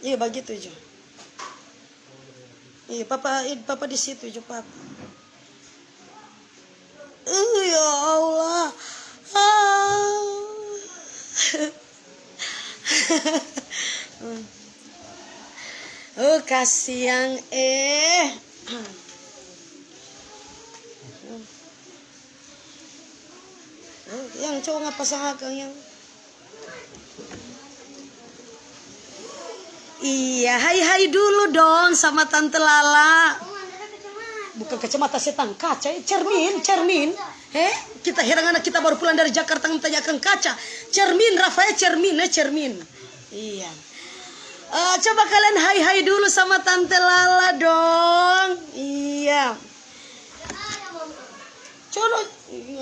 Iya begitu Jo. Iya papa di situ Jo papa. Ya Allah. Kasih yang yang cowok ngapa sangakang yang iya, hai dulu dong sama Tante Lala. Bukan kacamata setan, kaca, cermin. Kita heran anak kita baru pulang dari Jakarta menanyakan kaca. Cermin, Rafael, cermin. Iya. Coba kalian hai dulu sama Tante Lala dong. Iya. Coba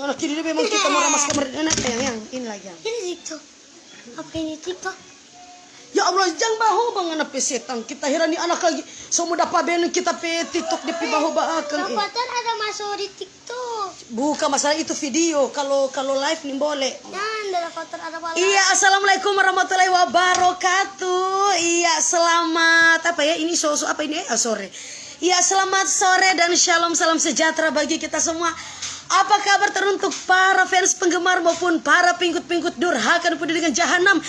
anak kiri memang kita mau ramas kamar anak yang ini lagi. Ini TikTok. Apa ini TikTok? Ya Allah, jangan bahu banget nape setan. Kita heran ni anak lagi. Semua dapat ben kita pe TikTok di bahu baakang. Dapatan ada masuk di TikTok. Bukan masalah itu video. Kalau live nih boleh. Dan dapatan ada malah. Iya, assalamualaikum warahmatullahi wabarakatuh. Iya, selamat apa ya? Ini sosok apa ini? Sore. Iya, selamat sore dan shalom salam sejahtera bagi kita semua. Apa kabar teruntuk para fans penggemar maupun para pengikut durhaka dipenuhi dengan jahanam,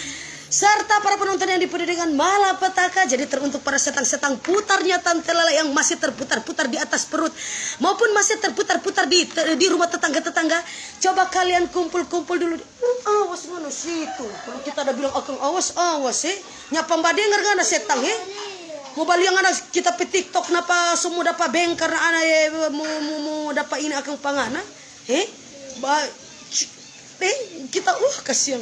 serta para penonton yang dipenuhi dengan malapetaka. Jadi teruntuk para setang-setang putarnya Tante Lala yang masih terputar-putar di atas perut maupun masih terputar-putar di rumah tetangga-tetangga. Coba kalian kumpul-kumpul dulu. Awas mana situ. Kalau kita ada bilang akang awas nyapa badengar gana setang mau balik yang ada kita pe TikTok napa semua dapat beng karena anak mau dapat ini akang pangana. Kita kasihan.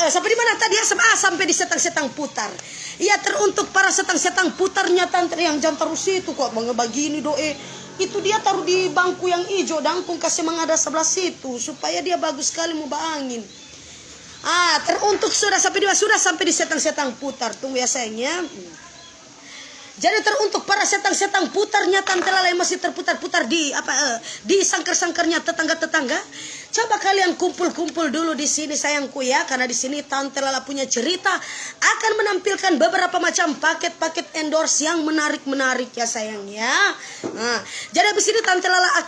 Sampai di mana tadi? Sampai di setang-setang putar. Iya, teruntuk para setang-setang putarnya Tante yang jangan taruh situ kok bagi ini doe. Itu dia taruh di bangku yang hijau, dangkung kasih mengada sebelah situ supaya dia bagus sekali mau baangin. Teruntuk sudah sampai di setang-setang putar. Tunggu ya sayangnya. Jadi teruntuk para setang-setang putarnya Tante Lala yang masih terputar-putar di sangkar-sangkarnya tetangga-tetangga. Coba kalian kumpul-kumpul dulu di sini sayangku ya, karena di sini Tante Lala punya cerita akan menampilkan beberapa macam paket-paket endorse yang menarik ya sayang ya. Jadi habis ini Tante Lala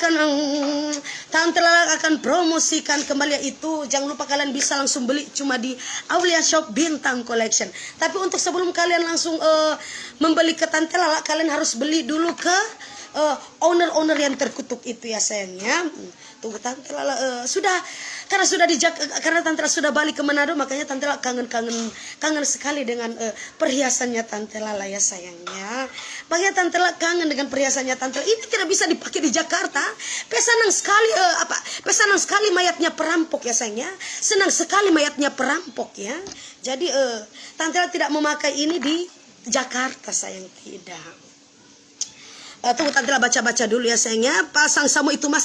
akan promosikan kembali yaitu jangan lupa kalian bisa langsung beli cuma di Aulia Shop Bintang Collection. Tapi untuk sebelum kalian langsung membeli ke Tante Lala, kalian harus beli dulu ke owner yang terkutuk itu ya sayangnya. Tunggu Tante Lala karena Tante Lala sudah balik ke Manado, makanya Tante Lala kangen sekali dengan perhiasannya Tante Lala ya sayangnya. Makanya Tante Lala kangen dengan perhiasannya Tante Lala. Ini tidak bisa dipakai di Jakarta. Pesanan sekali mayatnya perampok ya sayangnya. Senang sekali mayatnya perampok ya. Jadi Tante Lala tidak memakai ini di Jakarta sayang, tidak. Tunggu Tante Lala baca-baca dulu ya sayangnya. Pasang samu itu mas.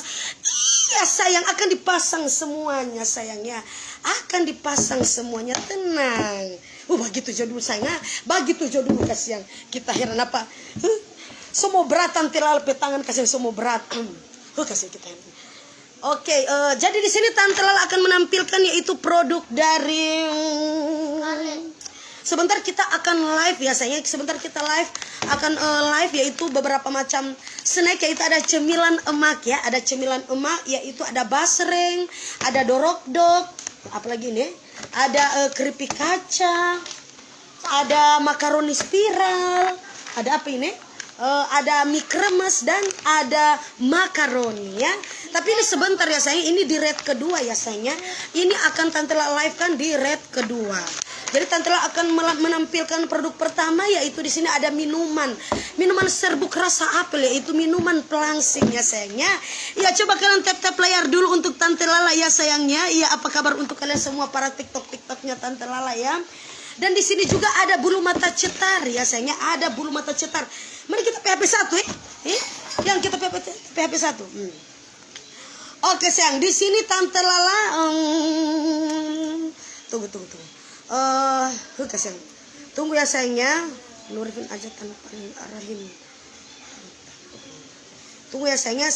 Iya sayang, akan dipasang semuanya sayangnya. Akan dipasang semuanya, tenang. Begitu jodoh sayangnya. Begitu jodoh kasihan. Kita heran apa? Semua berat Tante Lala petangan kasihan semua berat. Kasihan kita. Oke, jadi di sini Tante Lala akan menampilkan yaitu produk dari sebentar kita akan live ya sayang. Sebentar kita live yaitu beberapa macam snack, yaitu ada cemilan emak ya. Ada cemilan emak yaitu ada basreng, ada dorok-dok, apalagi nih? Ada keripik kaca, ada makaroni spiral, ada apa ini? Ada mie kremes dan ada makaroni ya. Tapi ini sebentar ya sayang, ini di red kedua ya sayangnya. Ini akan Tante Lala live kan di red kedua. Jadi Tante Lala akan menampilkan produk pertama yaitu di sini ada minuman serbuk rasa apel yaitu minuman pelangsing ya sayangnya. Ya coba kalian tap layar dulu untuk Tante Lala ya sayangnya. Ya apa kabar untuk kalian semua para TikToknya Tante Lala ya. Dan di sini juga ada bulu mata cetar ya sayangnya, ada bulu mata cetar. Mari kita PHP 1 Yang kita PHP 1. Oke sayang, di sini Tante Lala tunggu. Sayang. Tunggu ya sayangnya. Nurifin aja tanpa arahin. Tunggu ya sayangnya,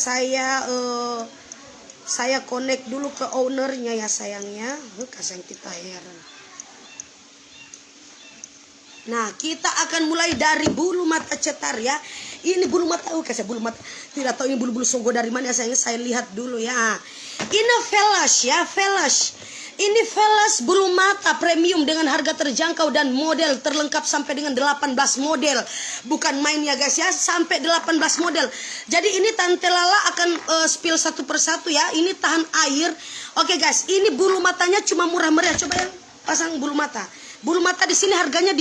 saya connect dulu ke ownernya ya sayangnya. Sayang kita heran. Nah, kita akan mulai dari bulu mata cetar ya. Ini bulu mata, kasih bulu mata. Tidak tahu ini bulu-bulu sogo dari mana ya sayangnya. Saya lihat dulu ya. Ini Velas ya, Velas. Ini Velas bulu mata premium dengan harga terjangkau dan model terlengkap sampai dengan 18 model. Bukan main ya guys ya, sampai 18 model. Jadi ini Tante Lala akan spill satu persatu ya. Ini tahan air. Oke guys, ini bulu matanya cuma murah meriah. Coba ya pasang bulu mata. Bulu mata di sini harganya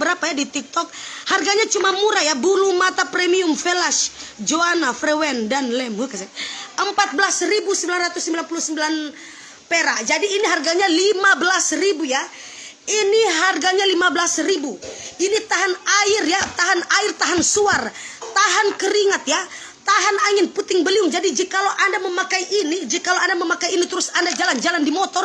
berapa ya di TikTok? Harganya cuma murah ya. Bulu mata premium Velas, Joanna, Frewen dan Lem. 14.999 perak. Jadi ini harganya 15.000 ya. Ini harganya 15.000. Ini tahan air ya, tahan air, tahan suar, tahan keringat ya, tahan angin puting beliung. Jadi jikalau Anda memakai ini, terus Anda jalan-jalan di motor,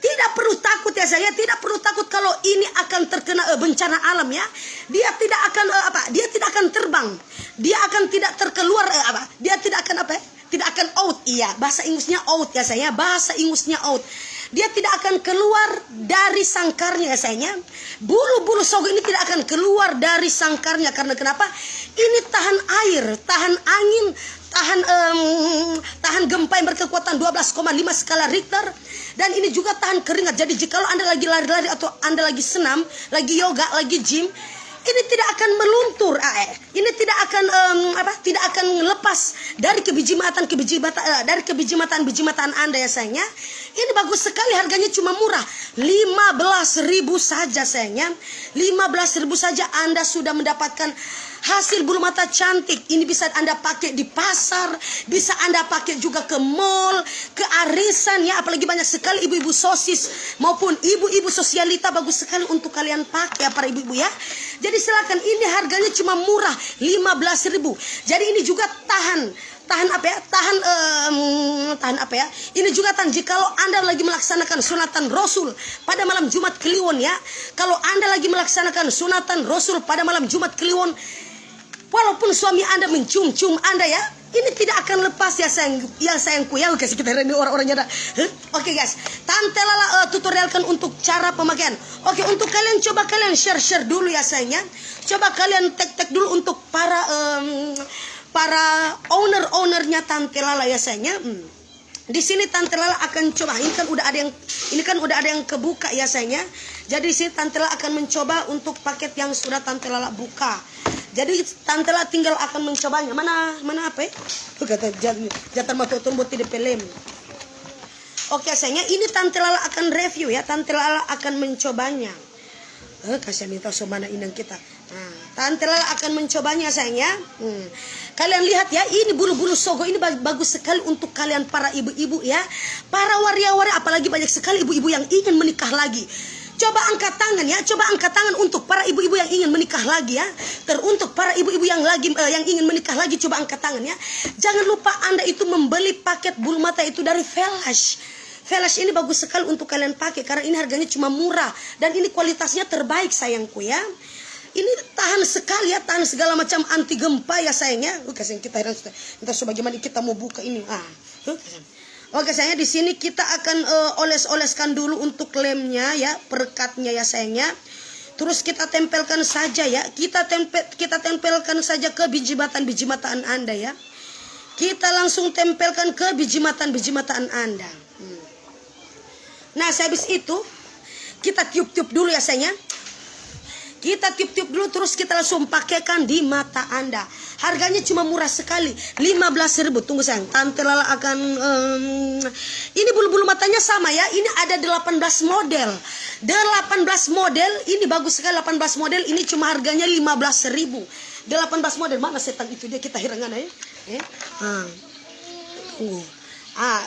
tidak perlu takut ya saya, tidak perlu takut kalau ini akan terkena bencana alam ya. Dia tidak akan Dia tidak akan terbang. Dia akan tidak terkeluar Dia tidak akan tidak akan out. Iya, bahasa Inggrisnya out ya saya. Bahasa Inggrisnya out. Dia tidak akan keluar dari sangkarnya ya sayangnya. Bulu-bulu sogo ini tidak akan keluar dari sangkarnya. Karena kenapa? Ini tahan air, tahan angin, tahan gempa yang berkekuatan 12,5 skala Richter. Dan ini juga tahan keringat. Jadi jikalau Anda lagi lari-lari atau Anda lagi senam, lagi yoga, lagi gym, ini tidak akan meluntur, ini tidak akan lepas dari kebijimatan Anda ya sayangnya. Ini bagus sekali, harganya cuma murah, 15.000 saja sayangnya. 15.000 saja Anda sudah mendapatkan hasil bulu mata cantik. Ini bisa Anda pakai di pasar, bisa Anda pakai juga ke mall, ke arisan ya. Apalagi banyak sekali ibu-ibu sosis maupun ibu-ibu sosialita, bagus sekali untuk kalian pakai ya para ibu-ibu ya. Jadi silakan, ini harganya cuma murah 15.000. Jadi ini juga tahan ini juga tahan jikalau Anda lagi melaksanakan sunatan Rasul pada malam Jumat Kliwon ya. Kalau Anda lagi melaksanakan sunatan Rasul pada malam Jumat Kliwon, walaupun suami Anda mencium-cium Anda ya, ini tidak akan lepas ya sayangku ya. Oke, sekitar ini orang-orangnya ada. Oke guys, Tante Lala tutorialkan untuk cara pemakaian. Oke, untuk kalian coba kalian share dulu ya sayangnya. Coba kalian tag dulu untuk para ownernya Tante Lala ya sayangnya. Di sini Tante Lala akan coba. Ini kan udah ada yang kebuka ya sayangnya. Jadi di sini Tante Lala akan mencoba untuk paket yang sudah Tante Lala buka. Jadi Tante Lala tinggal akan mencobanya. Mana apa ya? Kata jatan matu tumbut di pelem. Oke sayangnya, ini Tante Lala akan review ya. Tante Lala akan mencobanya. Kasih minta somana inang kita. Nah, Tante Lala akan mencobanya sayangnya. Kalian lihat ya, ini bulu-bulu sogo ini bagus sekali untuk kalian para ibu-ibu ya, para waria-waria, apalagi banyak sekali ibu-ibu yang ingin menikah lagi. Coba angkat tangan ya, untuk para ibu-ibu yang ingin menikah lagi ya. Teruntuk para ibu-ibu yang ingin menikah lagi, coba angkat tangan ya. Jangan lupa Anda itu membeli paket bulu mata itu dari Velas. Velas ini bagus sekali untuk kalian pakai karena ini harganya cuma murah dan ini kualitasnya terbaik sayangku ya. Ini tahan sekali ya, tahan segala macam anti gempa ya sayangnya. Sayang kita sebagaimana kita mau buka ini. Oke sayangnya, di sini kita akan oles-oleskan dulu untuk lemnya ya, perekatnya ya sayangnya. Terus kita tempelkan saja ya. Kita tempelkan saja ke biji-mataan Anda ya. Kita langsung tempelkan ke biji-mataan Anda. Nah, habis itu kita tiup-tiup dulu ya sayangnya. Kita tiup-tiup dulu, terus kita langsung pakaikan di mata Anda. Harganya cuma murah sekali, 15.000. Tunggu sayang, Tante Lala akan ini bulu-bulu matanya sama ya. Ini ada 18 model. 18 model, ini bagus sekali 18 model. Ini cuma harganya 15.000. 18 model, mana setan itu dia, kita hirangan ya.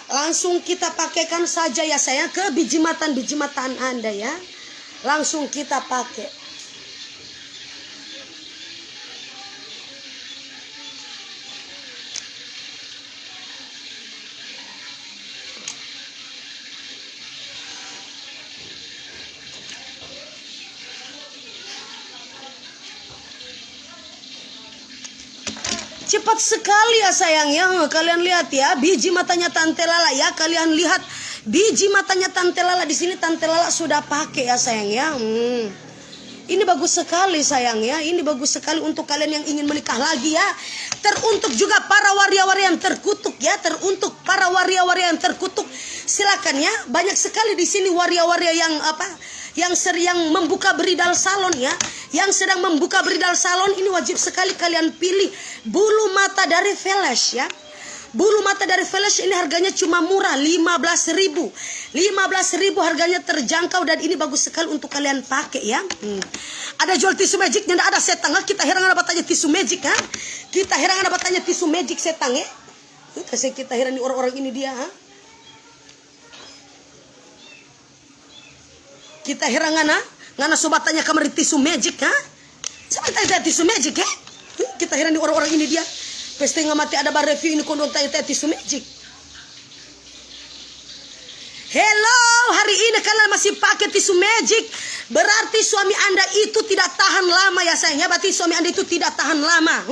Langsung kita pakaikan saja ya sayang ke biji-mataan Anda ya. Langsung kita pakai. Cepat sekali ya sayangnya. Kalian lihat ya, biji matanya Tante Lala ya. Kalian lihat biji matanya Tante Lala di sini. Tante Lala sudah pakai ya sayang ya. Ini bagus sekali sayang ya. Ini bagus sekali untuk kalian yang ingin menikah lagi ya. Teruntuk juga para waria-waria yang terkutuk ya. Teruntuk para waria-waria yang terkutuk. Silakan ya. Banyak sekali di sini waria-waria yang yang sering membuka bridal salon ya. Yang sedang membuka bridal salon, ini wajib sekali kalian pilih bulu mata dari Flash ya. Bulu mata dari Flash ini harganya cuma murah, 15.000. 15.000 harganya terjangkau dan ini bagus sekali untuk kalian pakai ya. Ada jual tisu magic, nggak ada setang. Kita heran dapat aja tisu magic ha. Kita heran dapat aja tisu magic setang ya. Kasih kita heran di orang-orang ini dia ha. Kita heran ngana sobatannya kamar tisu magic ha. Siapa tanya tisu magic ya? Kita heran di orang-orang ini dia. Pasti nggak mati ada bar review ini kondon tanya tisu magic. Hello, hari ini kalian masih pakai tisu magic. Berarti suami Anda itu tidak tahan lama ya sayangnya. Berarti suami Anda itu tidak tahan lama.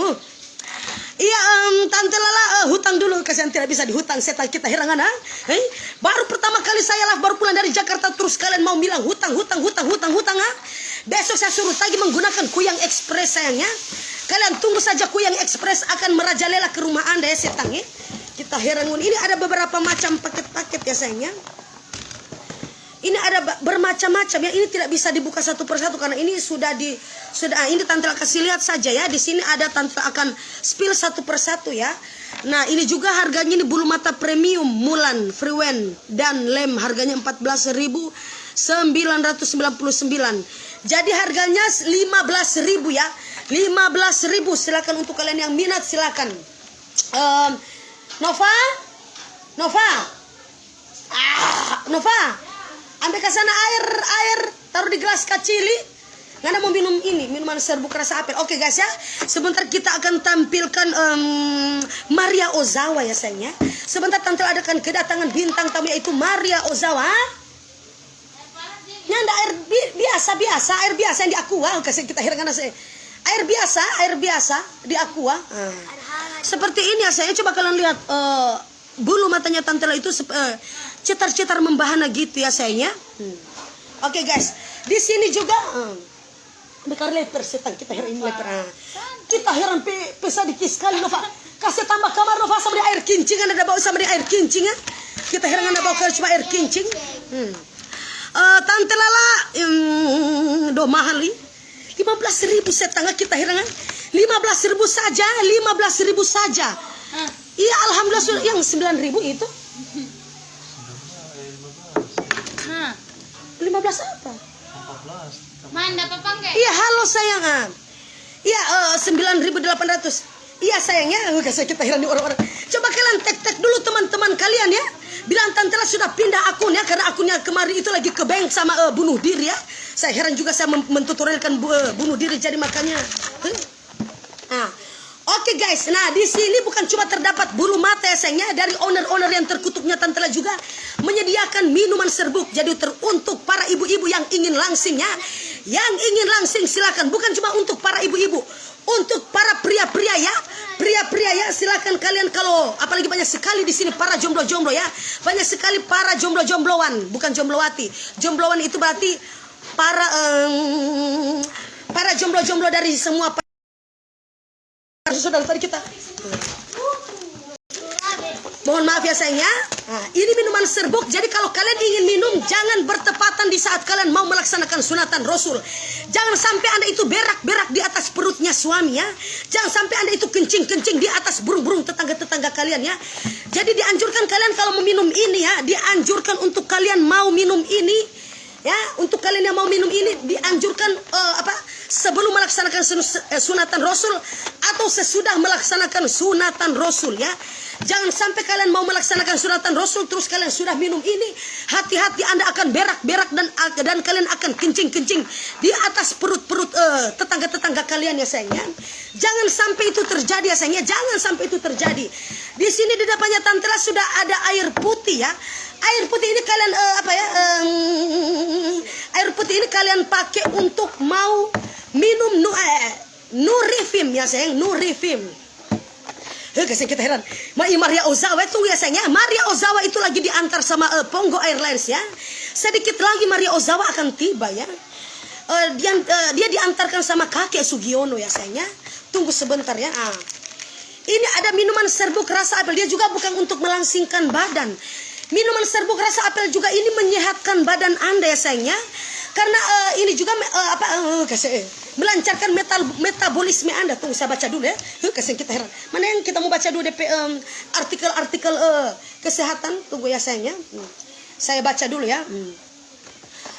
Iya, Tante Lala hutang dulu. Kasihan tidak bisa dihutang. Setan kita herangan ha. Baru pertama kali saya baru pulang dari Jakarta. Terus kalian mau bilang hutang ha. Besok saya suruh tagih menggunakan Kuyang Express sayangnya. Kalian tunggu saja Kuyang Express akan merajalela ke rumah Anda ya setan ya. Kita heran. Ini ada beberapa macam paket-paket ya sayangnya. Ini ada bermacam-macam ya. Ini tidak bisa dibuka satu persatu karena ini sudah ini Tante kasih lihat saja ya. Di sini ada Tante akan spill satu persatu ya. Nah, ini juga harganya ini bulu mata premium Mulan, Freewen dan lem harganya 14.999. Jadi harganya 15.000 ya. 15.000 silakan untuk kalian yang minat silakan. Nova. Nova. Ambil ke sana air taruh di gelas kacili. Ngana mau minum ini, minuman serbuk rasa apel. Oke guys ya. Sebentar kita akan tampilkan Maria Ozawa ya sayangnya. Sebentar Tante adakan kedatangan bintang tamu yaitu Maria Ozawa. Nyanda air biasa yang di aqua. Kasih kita heran saya. Air biasa di aqua. Seperti ini ya saya. Coba kalian lihat bulu matanya Tante itu cetar-cetar membahana gitu ya sayangnya. Oke guys, di sini juga bekar leper setan kita heran ini leper. Kita heran pesa dikit sekali Nova. Kasih tambah kamar Nova sama air kincing ada bawa sama air kincing ya. Kita heran ada bawa cuma air kincing. Tante Lala doh mahal nih. 15.000 setengah kita heran 15.000 saja. Iya alhamdulillah yang 9.000 itu. 15 apa? 14. Mana papang ke? Iya halo sayang. Iya 9.800. Iya sayangnya. Kasih kita heran di orang-orang. Coba kalian tek dulu teman-teman kalian ya. Bilang Tante sudah pindah akun ya karena akunnya kemarin itu lagi ke bank sama bunuh diri ya. Saya heran juga saya mentutorialkan bunuh diri jadi makanya. Oke guys, nah di sini bukan cuma terdapat bulu mata ya sayangnya dari owner yang terkutuknya Tante juga menyediakan minuman serbuk jadi teruntuk para ibu-ibu yang ingin langsing ya. Yang ingin langsing silakan, bukan cuma untuk para ibu-ibu, untuk para pria-pria ya. Pria-pria ya silakan kalian kalau apalagi banyak sekali di sini para jomblo-jomblo ya. Banyak sekali para jomblo-jombloan, bukan jomblowati. Jombloan itu berarti para jomblo-jomblo dari semua saudara tadi kita. Mohon maaf ya sayangnya. Nah, ini minuman serbuk. Jadi kalau kalian ingin minum jangan bertepatan di saat kalian mau melaksanakan sunatan Rasul. Jangan sampai Anda itu berak-berak di atas perutnya suami ya. Jangan sampai Anda itu kencing-kencing di atas burung-burung tetangga-tetangga kalian ya. Jadi dianjurkan kalian kalau meminum ini ya, dianjurkan untuk kalian mau minum ini ya, untuk kalian yang mau minum ini dianjurkan sebelum melaksanakan sunatan Rasul atau sesudah melaksanakan sunatan Rasul ya. Jangan sampai kalian mau melaksanakan sunatan Rasul terus kalian sudah minum ini. Hati-hati Anda akan berak-berak dan kalian akan kencing-kencing di atas perut-perut tetangga-tetangga kalian ya sayangnya. Jangan sampai itu terjadi ya sayangnya. Jangan sampai itu terjadi. Di sini di depannya Tante sudah ada air putih ya. Air putih ini kalian air putih ini kalian pakai untuk mau minum Nurifim ya sayang, Nurifim. Kasih kita heran. Maria Ozawa itu ya sayangnya. Maria Ozawa itu lagi diantar sama Pongo Airlines ya. Sedikit lagi Maria Ozawa akan tiba ya. dia diantarkan sama kakek Sugiono ya sayangnya. Tunggu sebentar ya. Ini ada minuman serbuk rasa apel. Dia juga bukan untuk melangsingkan badan. Minuman serbuk rasa apel juga ini menyehatkan badan Anda ya sayangnya. Karena ini juga melancarkan metabolisme Anda. Tunggu saya baca dulu ya. Kasihan kita heran. Mana yang kita mau baca dulu DP artikel-artikel kesehatan. Tunggu ya sayangnya. Saya baca dulu ya.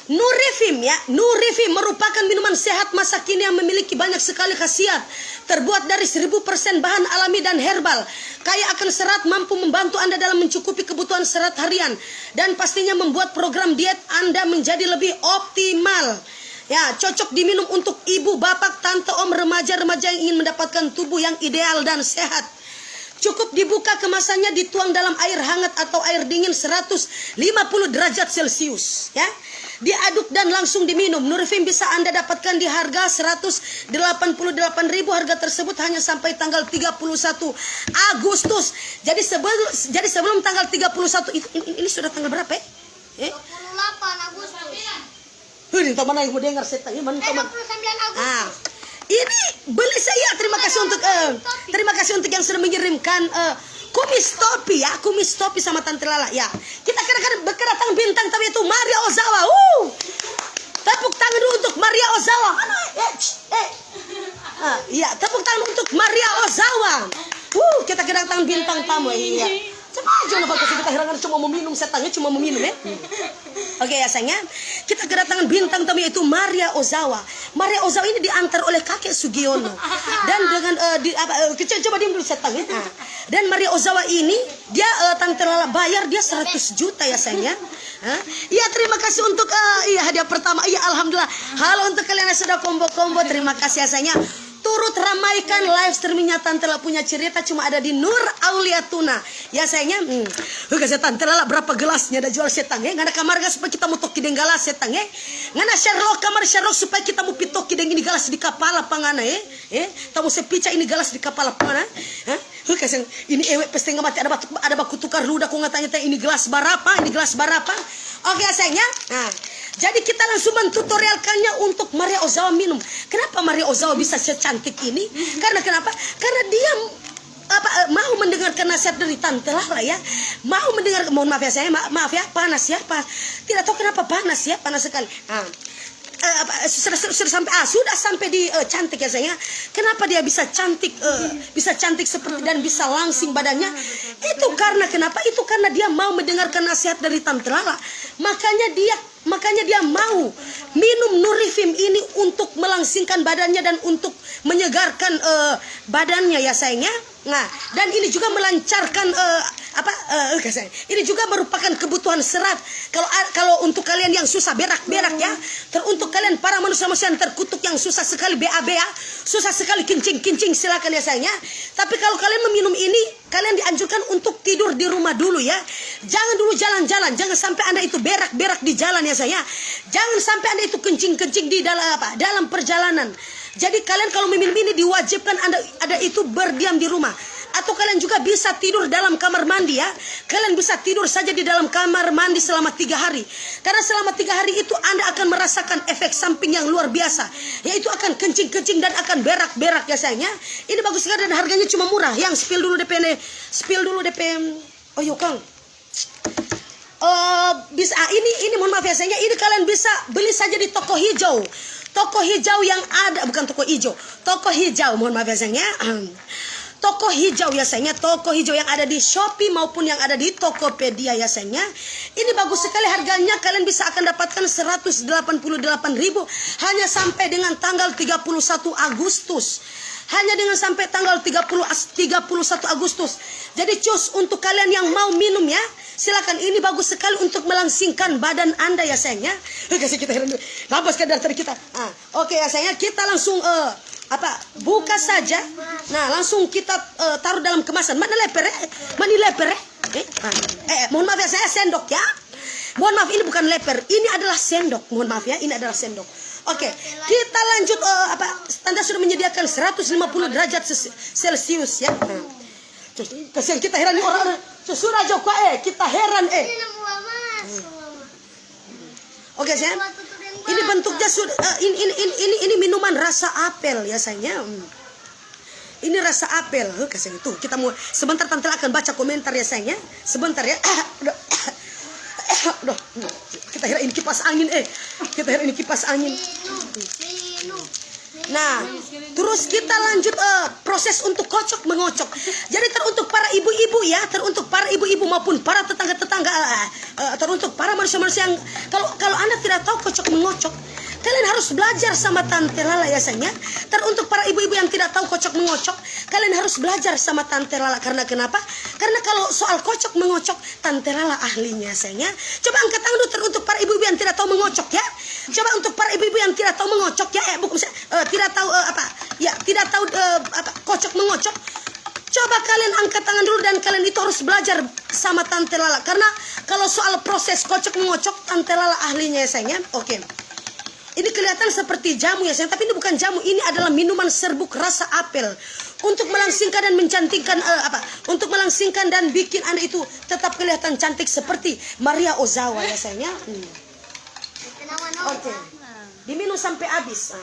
Nurifim ya. Nurifim merupakan minuman sehat masa kini yang memiliki banyak sekali khasiat. Terbuat dari 1000% bahan alami dan herbal. Kaya akan serat, mampu membantu Anda dalam mencukupi kebutuhan serat harian. Dan pastinya membuat program diet Anda menjadi lebih optimal. Ya, cocok diminum untuk ibu, bapak, tante, om, remaja-remaja yang ingin mendapatkan tubuh yang ideal dan sehat. Cukup dibuka kemasannya, dituang dalam air hangat atau air dingin 150 derajat Celcius ya. Diaduk dan langsung diminum. Nurifim bisa Anda dapatkan di harga 188.000. Harga tersebut hanya sampai tanggal 31 Agustus. Jadi sebelum tanggal 31 ini sudah tanggal berapa ya? 28 Agustus. Ini teman yang mau dengar saya tanya, 29 Agustus. Ini beli saya. Terima kasih untuk yang sudah mengirimkan kumis topi ya, kumis topi sama Tante Lala ya. Kita kedatangan bintang tamu itu Maria Ozawa. Tepuk tangan dulu untuk Maria Ozawa. Mana? Iya, tepuk tangan untuk Maria Ozawa. Kita kedatangan bintang tamu iya. Coba aja nafas kita herangan cuma mau minum, saya tanya cuma mau minum ya. Oke ya sayangnya, kita kedatangan bintang tamu yaitu Maria Ozawa. Maria Ozawa ini diantar oleh kakek Sugiono. Dan dengan coba diam dulu saya tanya. Dan Maria Ozawa ini dia Tante Lala bayar dia 100 juta ya sayangnya. Iya, terima kasih untuk hadiah pertama. Iya, alhamdulillah. Halo untuk kalian yang sudah combo-combo, terima kasih ya sayangnya. Turut ramaikan live streamingnya Tante Lala punya cerita cuma ada di Nur Auliatuna ya sayangnya. Kasih Tante Lala berapa gelasnya ada jual setang ya. Ngana kamar gas supaya kita mau toki dengan galas setang ya. Ngana Sherlock kamar Sherlock supaya kita mau pitoki dengan ini galas di kepala pangana ya. Tamu sepica ini galas di kepala pangana. Kasih ini ewek pasti nggak mati ada baku tukar ludah ku ngatanya ini gelas berapa, ini gelas berapa. Oke ya sayangnya. Jadi kita langsung mentutorialkannya untuk Maria Ozawa minum. Kenapa Maria Ozawa bisa secantik ini? Karena kenapa? Karena dia mau mendengarkan nasihat dari Tante Lala ya. Mau mendengar, mohon maaf ya saya, maaf ya, panas ya, tidak tahu kenapa panas ya, panas sekali. Sudah sampai di cantik ya sayangnya. Kenapa dia bisa cantik seperti dan bisa langsing badannya? Itu karena kenapa? Itu karena dia mau mendengarkan nasihat dari Tante Lala. Makanya dia mau minum Nurifim ini untuk melangsingkan badannya dan untuk menyegarkan badannya ya sayangnya. Nah, dan ini juga melancarkan ini juga merupakan kebutuhan serat. Kalau untuk kalian yang susah berak-berak ya, untuk kalian para manusia-manusia yang terkutuk yang susah sekali BAB ya, susah sekali kencing silakan ya sayangnya. Tapi kalau kalian meminum ini, kalian dianjurkan untuk tidur di rumah dulu ya. Jangan dulu jalan-jalan, jangan sampai Anda itu berak-berak di jalan ya saya. Jangan sampai Anda itu kencing-kencing di dalam perjalanan. Jadi kalian kalau meminum ini diwajibkan Anda itu berdiam di rumah. Atau kalian juga bisa tidur dalam kamar mandi ya. Kalian bisa tidur saja di dalam kamar mandi selama 3 hari. Karena selama 3 hari itu Anda akan merasakan efek samping yang luar biasa. Yaitu akan kencing-kencing dan akan berak-berak ya sayangnya. Ini bagus sekali dan harganya cuma murah. Yang spill dulu DP. Oh yuk Kang. Ini mohon maaf ya sayangnya. Ini kalian bisa beli saja di toko hijau. Toko hijau yang ada, bukan toko hijau. Toko hijau, mohon maaf ya sayangnya. Toko hijau ya sayangnya, toko hijau yang ada di Shopee maupun yang ada di Tokopedia ya sayangnya. Ini bagus sekali harganya, kalian bisa akan dapatkan 188.000 hanya sampai dengan tanggal 31 Agustus. Hanya dengan sampai tanggal 31 Agustus. Jadi cus untuk kalian yang mau minum ya, silakan, ini bagus sekali untuk melangsingkan badan Anda ya sayangnya. Kasih kita heran dulu. Nafas kan dari kita. Oke ya sayangnya, kita langsung buka saja. Nah, langsung kita taruh dalam kemasan. Mana leper? Mohon maaf ya saya sendok ya. Mohon maaf ini bukan leper, ini adalah sendok. Mohon maaf ya, ini adalah sendok. Oke, kita lanjut Tante sudah menyediakan 150 derajat Celcius ya. Kasihan kita heran orang sudah Joko kita heran. Oke saya. Ini bentuknya sudah ini minuman rasa apel ya sayangnya. Ini rasa apel. Kasih itu. Kita mau sebentar tante akan baca komentar ya sayangnya. Sebentar ya. Aduh. Kita kira ini kipas angin Kita kira ini kipas angin. Nah, terus kita lanjut proses untuk kocok mengocok. Jadi teruntuk para ibu-ibu ya, teruntuk para ibu-ibu maupun para tetangga-tetangga, teruntuk para manusia-manusia yang kalau Anda tidak tahu kocok mengocok, kalian harus belajar sama Tante Lala ya sayangnya. Teruntuk para ibu-ibu yang tidak tahu kocok mengocok, kalian harus belajar sama Tante Lala. Karena kenapa? Karena kalau soal kocok mengocok, Tante Lala ahlinya sayangnya. Coba angkat tangan dulu teruntuk para ibu-ibu yang tidak tahu mengocok ya. Coba untuk para ibu-ibu yang tidak tahu mengocok ya, tidak tahu tidak tahu kocok mengocok. Coba kalian angkat tangan dulu dan kalian itu harus belajar sama Tante Lala. Karena kalau soal proses kocok mengocok, Tante Lala ahlinya ya sayangnya. Oke. Ini kelihatan seperti jamu ya sayang, tapi ini bukan jamu, ini adalah minuman serbuk rasa apel. Untuk melangsingkan dan mencantikkan untuk melangsingkan dan bikin Anda itu tetap kelihatan cantik seperti Maria Ozawa ya sayangnya. Oke. Diminum sampai habis.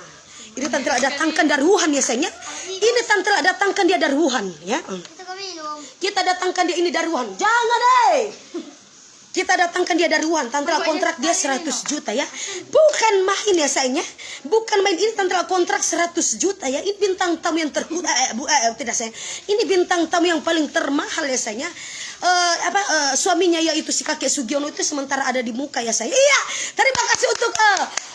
Ini Tante Lala datangkan dari Wuhan ya sayangnya. Ini Tante Lala datangkan dia dari Wuhan ya. Kita datangkan dia ini dari Wuhan. Jangan Kita datangkan dia dari Wuhan. Tante Lala kontrak dia 100 juta ya. Bukan main ya sayangnya. Bukan main, ini Tante Lala kontrak 100 juta ya. Ini bintang tamu yang tidak sayang. Ini bintang tamu yang paling termahal ya sayangnya. Suaminya yaitu si kakek Sugiono itu sementara ada di muka ya sayang. Iya, terima kasih untuk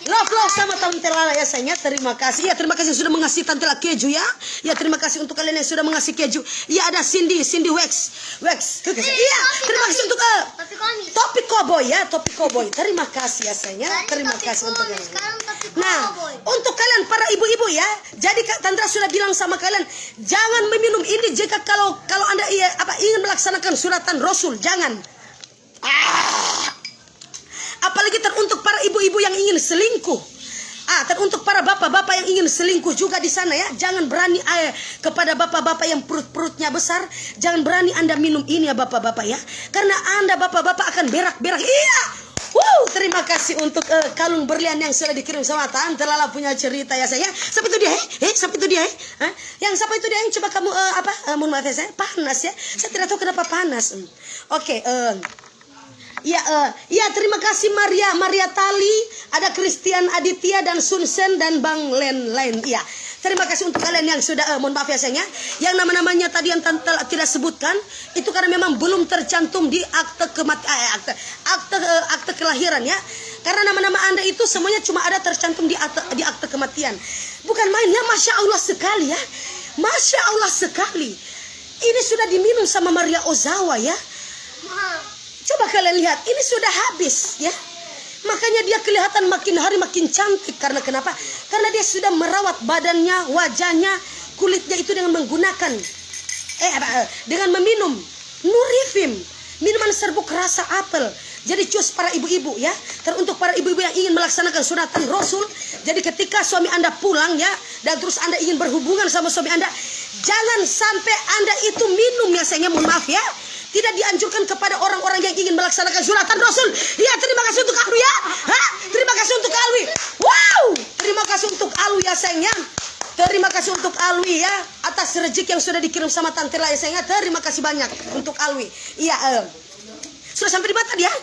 love sama Tante Lala ya sayangnya. Terima kasih. Ya, terima kasih sudah mengasih Tante Lala keju ya. Ya, terima kasih untuk kalian yang sudah mengasih keju. Ya, ada Cindy wax. Iya, terima kasih untuk topi koboi ya, topi koboi. Terima kasih ya sayangnya. Terima kasih untuk kalian. Nah, untuk kalian para ibu-ibu ya. Jadi Tante Lala sudah bilang sama kalian, jangan meminum ini jika kalau Anda ingin melaksanakan suratan Rasul, jangan. Apalagi teruntuk para ibu-ibu yang ingin selingkuh. Teruntuk para bapak-bapak yang ingin selingkuh juga di sana ya. Jangan berani kepada bapak-bapak yang perut-perutnya besar. Jangan berani Anda minum ini ya bapak-bapak ya. Karena Anda bapak-bapak akan berak-berak. Iya. Terima kasih untuk kalung berlian yang sudah dikirim sama Tante Lala punya cerita ya saya. Siapa itu dia? Siapa itu dia? Yang siapa itu dia? Coba kamu mohon maaf ya saya. Panas ya. Saya tidak tahu kenapa panas. Oke. Ya terima kasih Maria Tali, ada Christian Aditya dan Sunsen dan Bang Len. Iya. Terima kasih untuk kalian yang sudah mohon maaf ya sayangnya, yang nama-namanya tadi yang Tante tidak sebutkan itu karena memang belum tercantum di akte kelahiran ya. Karena nama-nama Anda itu semuanya cuma ada tercantum di akte kematian. Bukan main ya, Masya Allah sekali ya. Masya Allah sekali. Ini sudah diminum sama Maria Ozawa ya. Coba kalian lihat, ini sudah habis ya. Makanya dia kelihatan makin hari makin cantik. Karena kenapa? Karena dia sudah merawat badannya, wajahnya, kulitnya itu dengan menggunakan dengan meminum Nurifim, minuman serbuk rasa apel. Jadi cus para ibu-ibu ya. Teruntuk para ibu-ibu yang ingin melaksanakan sunatan Rasul. Jadi ketika suami Anda pulang ya, dan terus Anda ingin berhubungan sama suami Anda, jangan sampai Anda itu minum ya sayangnya, mohon maaf ya. Tidak dianjurkan kepada orang-orang yang ingin melaksanakan sunatan Rasul. Ya, terima kasih untuk Alwi ya. Terima kasih untuk Alwi. Wow, terima kasih untuk Alwi ya sayangnya. Terima kasih untuk Alwi ya atas rezeki yang sudah dikirim sama Tante Lala ya sayangnya. Terima kasih banyak untuk Alwi. Iya, sudah sampai di Batam ya?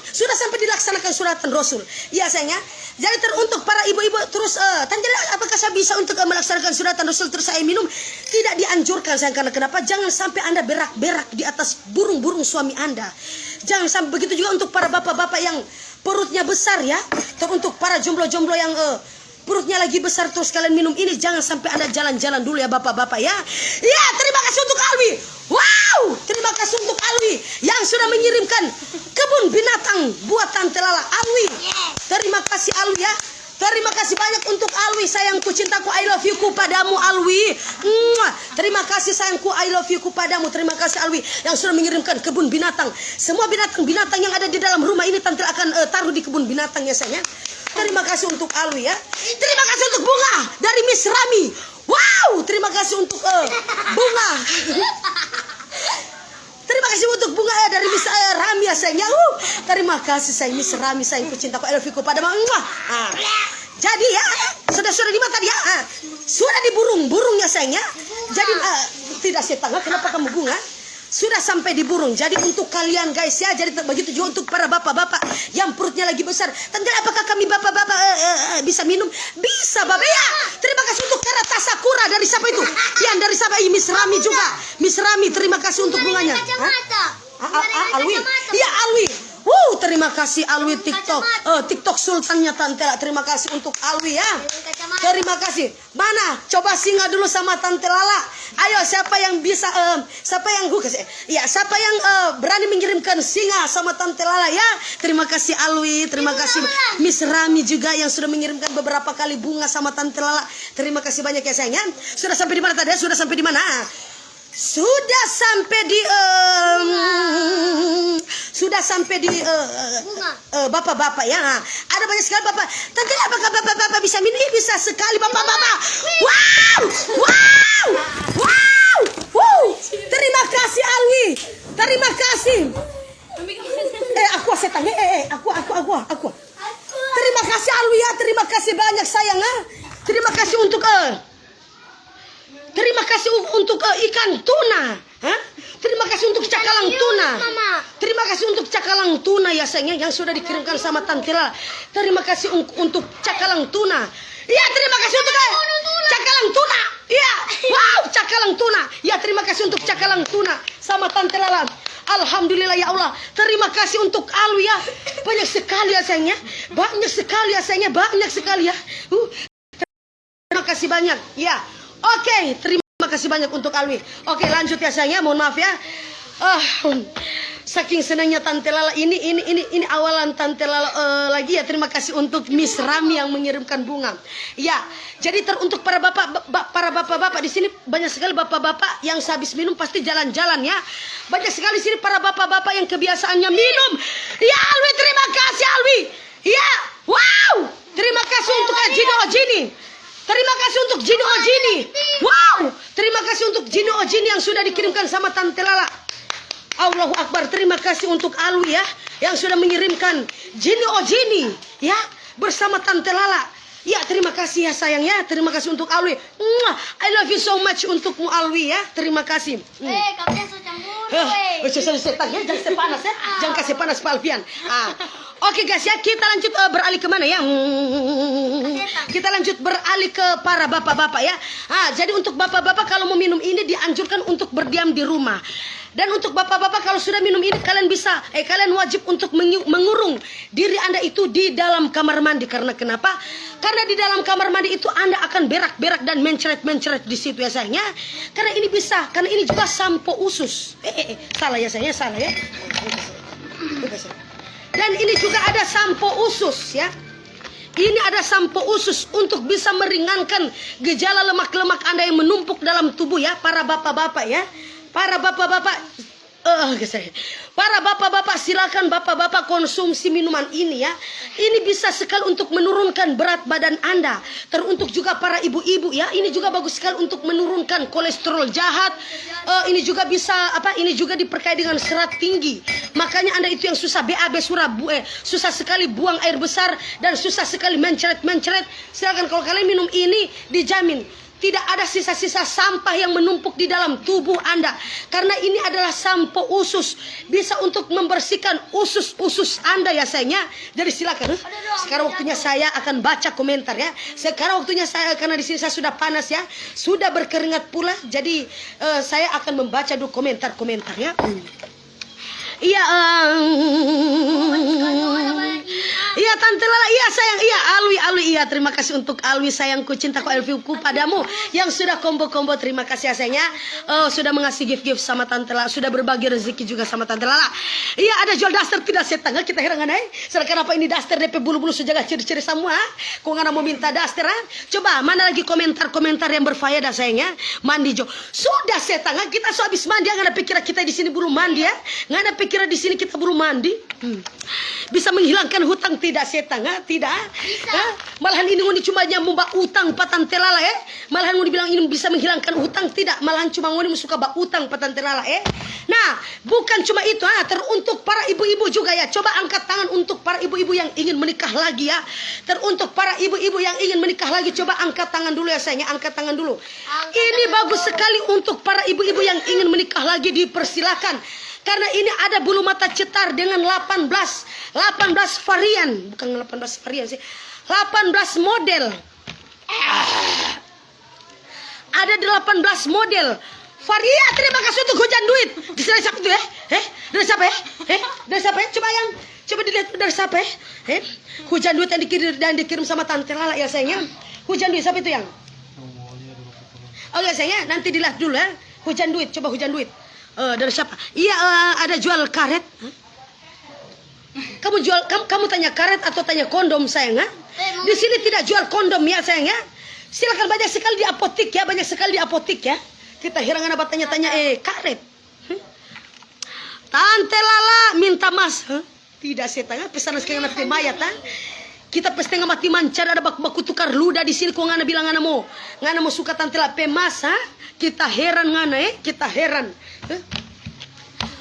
Sudah sampai dilaksanakan suratan Rasul. Iya sayangnya. Jadi teruntuk para ibu-ibu terus Tante Lala, apakah saya bisa untuk melaksanakan suratan Rasul terus saya minum? Tidak dianjurkan sayang. Karena kenapa? Jangan sampai Anda berak-berak di atas burung-burung suami Anda. Jangan sampai begitu juga untuk para bapak-bapak yang perutnya besar ya. Teruntuk para jomblo-jomblo yang perutnya lagi besar terus kalian minum ini, jangan sampai Anda jalan-jalan dulu ya bapak-bapak ya. Ya, terima kasih untuk Alwi. Wow, terima kasih untuk Alwi yang sudah mengirimkan kebun binatang buat Tante Lala. Alwi, terima kasih Alwi ya. Terima kasih banyak untuk Alwi, sayangku, cintaku, I love you ku padamu Alwi. Terima kasih sayangku, I love you ku padamu. Terima kasih Alwi yang sudah mengirimkan kebun binatang. Semua binatang-binatang yang ada di dalam rumah ini Tante akan taruh di kebun binatang ya sayangnya. Terima kasih untuk Alwi ya. Terima kasih untuk bunga dari Miss Rami. Wow, terima kasih untuk bunga. Terima kasih untuk bunga ya dari Miss Rami ya sayangnya. Terima kasih sayang Miss Rami, sayangku cintaku, I love you pada mama. Jadi ya, sudah di mata dia. Sudah di burung-burung ya sayangnya. Jadi tidak setengah, kenapa kamu bunga? Sudah sampai di burung. Jadi untuk kalian guys ya, jadi begitu juga untuk para bapak-bapak yang perutnya lagi besar. Tante, apakah kami bapak-bapak bisa minum? Bisa bapak ya. Terima kasih untuk Karata Sakura dari siapa itu? Yang dari siapa? Miss Rami juga. Miss Rami, terima kasih untuk bunganya. Alwi. Iya Alwi. Terima kasih Alwi TikTok. TikTok sultannya Tante Lala. Terima kasih untuk Alwi ya. Terima kasih. Mana? Coba singa dulu sama Tante Lala. Ayo siapa yang bisa siapa yang siapa yang berani mengirimkan singa sama Tante Lala ya. Terima kasih Alwi, terima kasih Miss Rami juga yang sudah mengirimkan beberapa kali bunga sama Tante Lala. Terima kasih banyak ya sayang. Sudah sampai di mana tadi? Sudah sampai di mana? Sudah sampai di bapak-bapak ya. Ada banyak sekali bapak. Tante, apakah bapak-bapak bisa minum? Bisa sekali bapak-bapak. Wow. Terima kasih Alwi. Terima kasih. Aku setan. Aku. Terima kasih Alwi ya. Terima kasih banyak sayang. Terima kasih untuk ikan tuna. Terima kasih untuk cakalang tuna. Terima kasih untuk cakalang tuna ya sayangnya yang sudah dikirimkan sama Tante Lala. Terima kasih untuk cakalang tuna. Iya, terima kasih untuk cakalang tuna. Iya. Wow, cakalang tuna. Ya, terima kasih untuk cakalang tuna sama Tante Lala. Alhamdulillah ya Allah. Terima kasih untuk Alwi ya. Banyak sekali ya sayangnya. Banyak sekali ya. Terima kasih banyak. Ya. Oke, terima kasih banyak untuk Alwi. Oke, lanjut ya sayangnya. Mohon maaf ya. Saking senangnya Tante Lala ini awalan Tante Lala lagi ya. Terima kasih untuk Miss Rami yang mengirimkan bunga. Ya, jadi untuk para bapak-bapak di sini banyak sekali bapak-bapak yang sehabis minum pasti jalan-jalan ya. Banyak sekali di sini para bapak-bapak yang kebiasaannya minum. Ya Alwi, terima kasih Alwi. Ya, wow. Terima kasih untuk Jino Ojini. Terima kasih untuk Jino Ojini. Wow. Terima kasih untuk Jino Ojini yang sudah dikirimkan sama Tante Lala. Allahu Akbar. Terima kasih untuk Alwi ya yang sudah mengirimkan Jino Ojini ya bersama Tante Lala. Ya, terima kasih ya sayang ya. Terima kasih untuk Alwi. I love you so much untukmu Alwi ya. Terima kasih. Kamu Jangan panas ya. Jangan kasih panas Pak Alfian. Oke guys ya, kita lanjut beralih kemana ya? Kita lanjut beralih ke para bapak-bapak ya. Jadi untuk bapak-bapak kalau mau minum ini dianjurkan untuk berdiam di rumah. Dan untuk bapak-bapak kalau sudah minum ini kalian bisa kalian wajib untuk mengurung diri Anda itu di dalam kamar mandi. Karena kenapa? Karena di dalam kamar mandi itu Anda akan berak-berak dan mencret-mencret di situ ya sayangnya. Karena ini bisa, karena ini juga sampo usus. Salah ya sayangnya, salah ya. Dan ini juga ada sampo usus ya. Ini ada sampo usus untuk bisa meringankan gejala lemak-lemak Anda yang menumpuk dalam tubuh ya, para bapak-bapak ya. Para bapak-bapak silakan bapak-bapak konsumsi minuman ini ya. Ini bisa sekali untuk menurunkan berat badan Anda. Teruntuk juga para ibu-ibu ya. Ini juga bagus sekali untuk menurunkan kolesterol jahat. Ini juga bisa ini juga diperkaya dengan serat tinggi. Makanya Anda itu yang susah BAB susah sekali buang air besar dan susah sekali mencret-mencret. Silakan kalau kalian minum ini dijamin tidak ada sisa-sisa sampah yang menumpuk di dalam tubuh Anda. Karena ini adalah sampo usus. Bisa untuk membersihkan usus-usus Anda ya sayangnya. Jadi silakan. Sekarang waktunya saya akan baca komentar ya. Sekarang waktunya saya, karena di sini saya sudah panas ya. Sudah berkeringat pula. Jadi saya akan membaca dulu komentar-komentar ya. Iya, iya Tante Lala, iya sayang, iya Alwi, iya terima kasih untuk Alwi sayangku, cintaku, I love you-ku padamu yang sudah combo-combo. Terima kasih ya sayangnya, sudah mengasih gift-gift sama Tante Lala, sudah berbagi rezeki juga sama Tante Lala. Iya, ada jual daster tidak setengah kita herangan Sedangkan apa ini daster DP bulu-bulu sujaga ciri-ciri semua. Kok nggak mau minta daster Coba mana lagi komentar-komentar yang berfaedah sayangnya. Mandi Jo, sudah setengah kita habis mandi, nggak ada pikiran kita di sini belum mandi ya, nggak ada pikiran di sini kita belum mandi. Bisa menghilangkan hutang tidak setengah, tidak. Malahan ini ngoni cuma nyambung utang patantelala Malahan ngoni bilang ini bisa menghilangkan utang, tidak. Malahan cuma ngoni suka utang patantelala Nah, bukan cuma itu teruntuk para ibu-ibu juga ya. Coba angkat tangan untuk para ibu-ibu yang ingin menikah lagi ya. Teruntuk para ibu-ibu yang ingin menikah lagi, coba angkat tangan dulu ya sayangnya, angkat tangan dulu. Ini bagus sekali untuk para ibu-ibu yang ingin menikah lagi, dipersilakan. Karena ini ada bulu mata cetar dengan 18 varian, bukan 18 varian sih, 18 model. Ada 18 model varian. Terima kasih untuk hujan duit. Dari siapa itu Dari siapa Dari siapa Coba dilihat dari siapa Hujan duit yang dikirim sama Tante Lala ya sayangnya. Hujan duit siapa itu yang? Oh ya sayangnya, nanti dilihat dulu ya. Hujan duit, coba hujan duit. Dari siapa? Iya, ada jual karet. Kamu tanya karet atau tanya kondom sayang? Di sini tidak jual kondom ya sayang ya. Silakan, banyak sekali di apotik ya, banyak sekali di apotik ya. Kita herangan apa tanya-tanya karet. Tante Lala minta mas. Tidak setengah pesanan sekarang nanti mayat Kita pestengah mati mancar ada baku tukar luda di sini. Kok ngana bilang ngana mau suka Tante Lala pemas Kita heran ngana kita heran.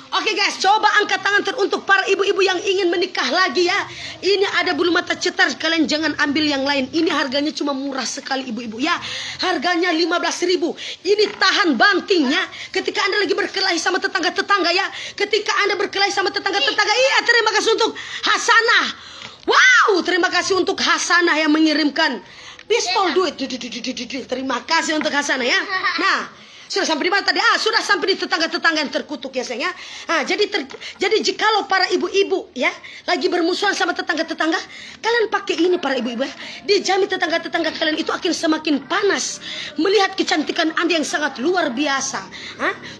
Oke guys, coba angkat tangan teruntuk para ibu-ibu yang ingin menikah lagi ya. Ini ada bulu mata cetar, kalian jangan ambil yang lain. Ini harganya cuma murah sekali ibu-ibu ya. Harganya 15.000. Ini tahan bantingnya. Ketika Anda lagi berkelahi sama tetangga-tetangga ya. Ketika Anda berkelahi sama tetangga-tetangga, iya, terima kasih untuk Hasanah. Wow, terima kasih untuk Hasanah yang mengirimkan pistol duit. Terima kasih untuk Hasanah ya. Nah, sudah sampai di mana tadi? Sudah sampai di tetangga-tetangga yang terkutuk ya sayang ya. Jadi jikalau para ibu-ibu ya lagi bermusuhan sama tetangga-tetangga, kalian pakai ini para ibu-ibu ya. Dijamin tetangga-tetangga kalian itu akan semakin panas melihat kecantikan Anda yang sangat luar biasa.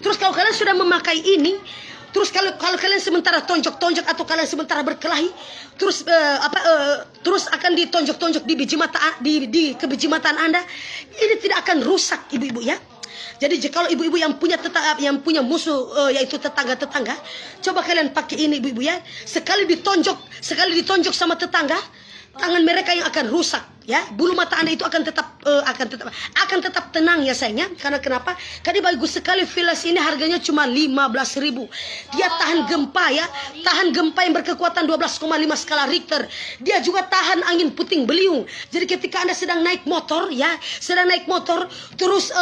Terus kalau kalian sudah memakai ini, terus kalau kalian sementara tonjok-tonjok atau kalian sementara berkelahi, terus terus akan ditonjok-tonjok di biji mata di kebiji mataan Anda, ini tidak akan rusak ibu-ibu ya. Jadi kalau ibu-ibu yang punya musuh yaitu tetangga-tetangga, coba kalian pakai ini ibu-ibu ya. Sekali ditonjok sama tetangga, tangan mereka yang akan rusak ya. Bulu mata Anda itu akan tetap tenang ya sayangnya. Karena kenapa? Karena bagus sekali Vilas ini harganya cuma 15.000. Dia tahan gempa ya, tahan gempa yang berkekuatan 12,5 skala Richter. Dia juga tahan angin puting beliung. Jadi ketika Anda sedang naik motor ya, terus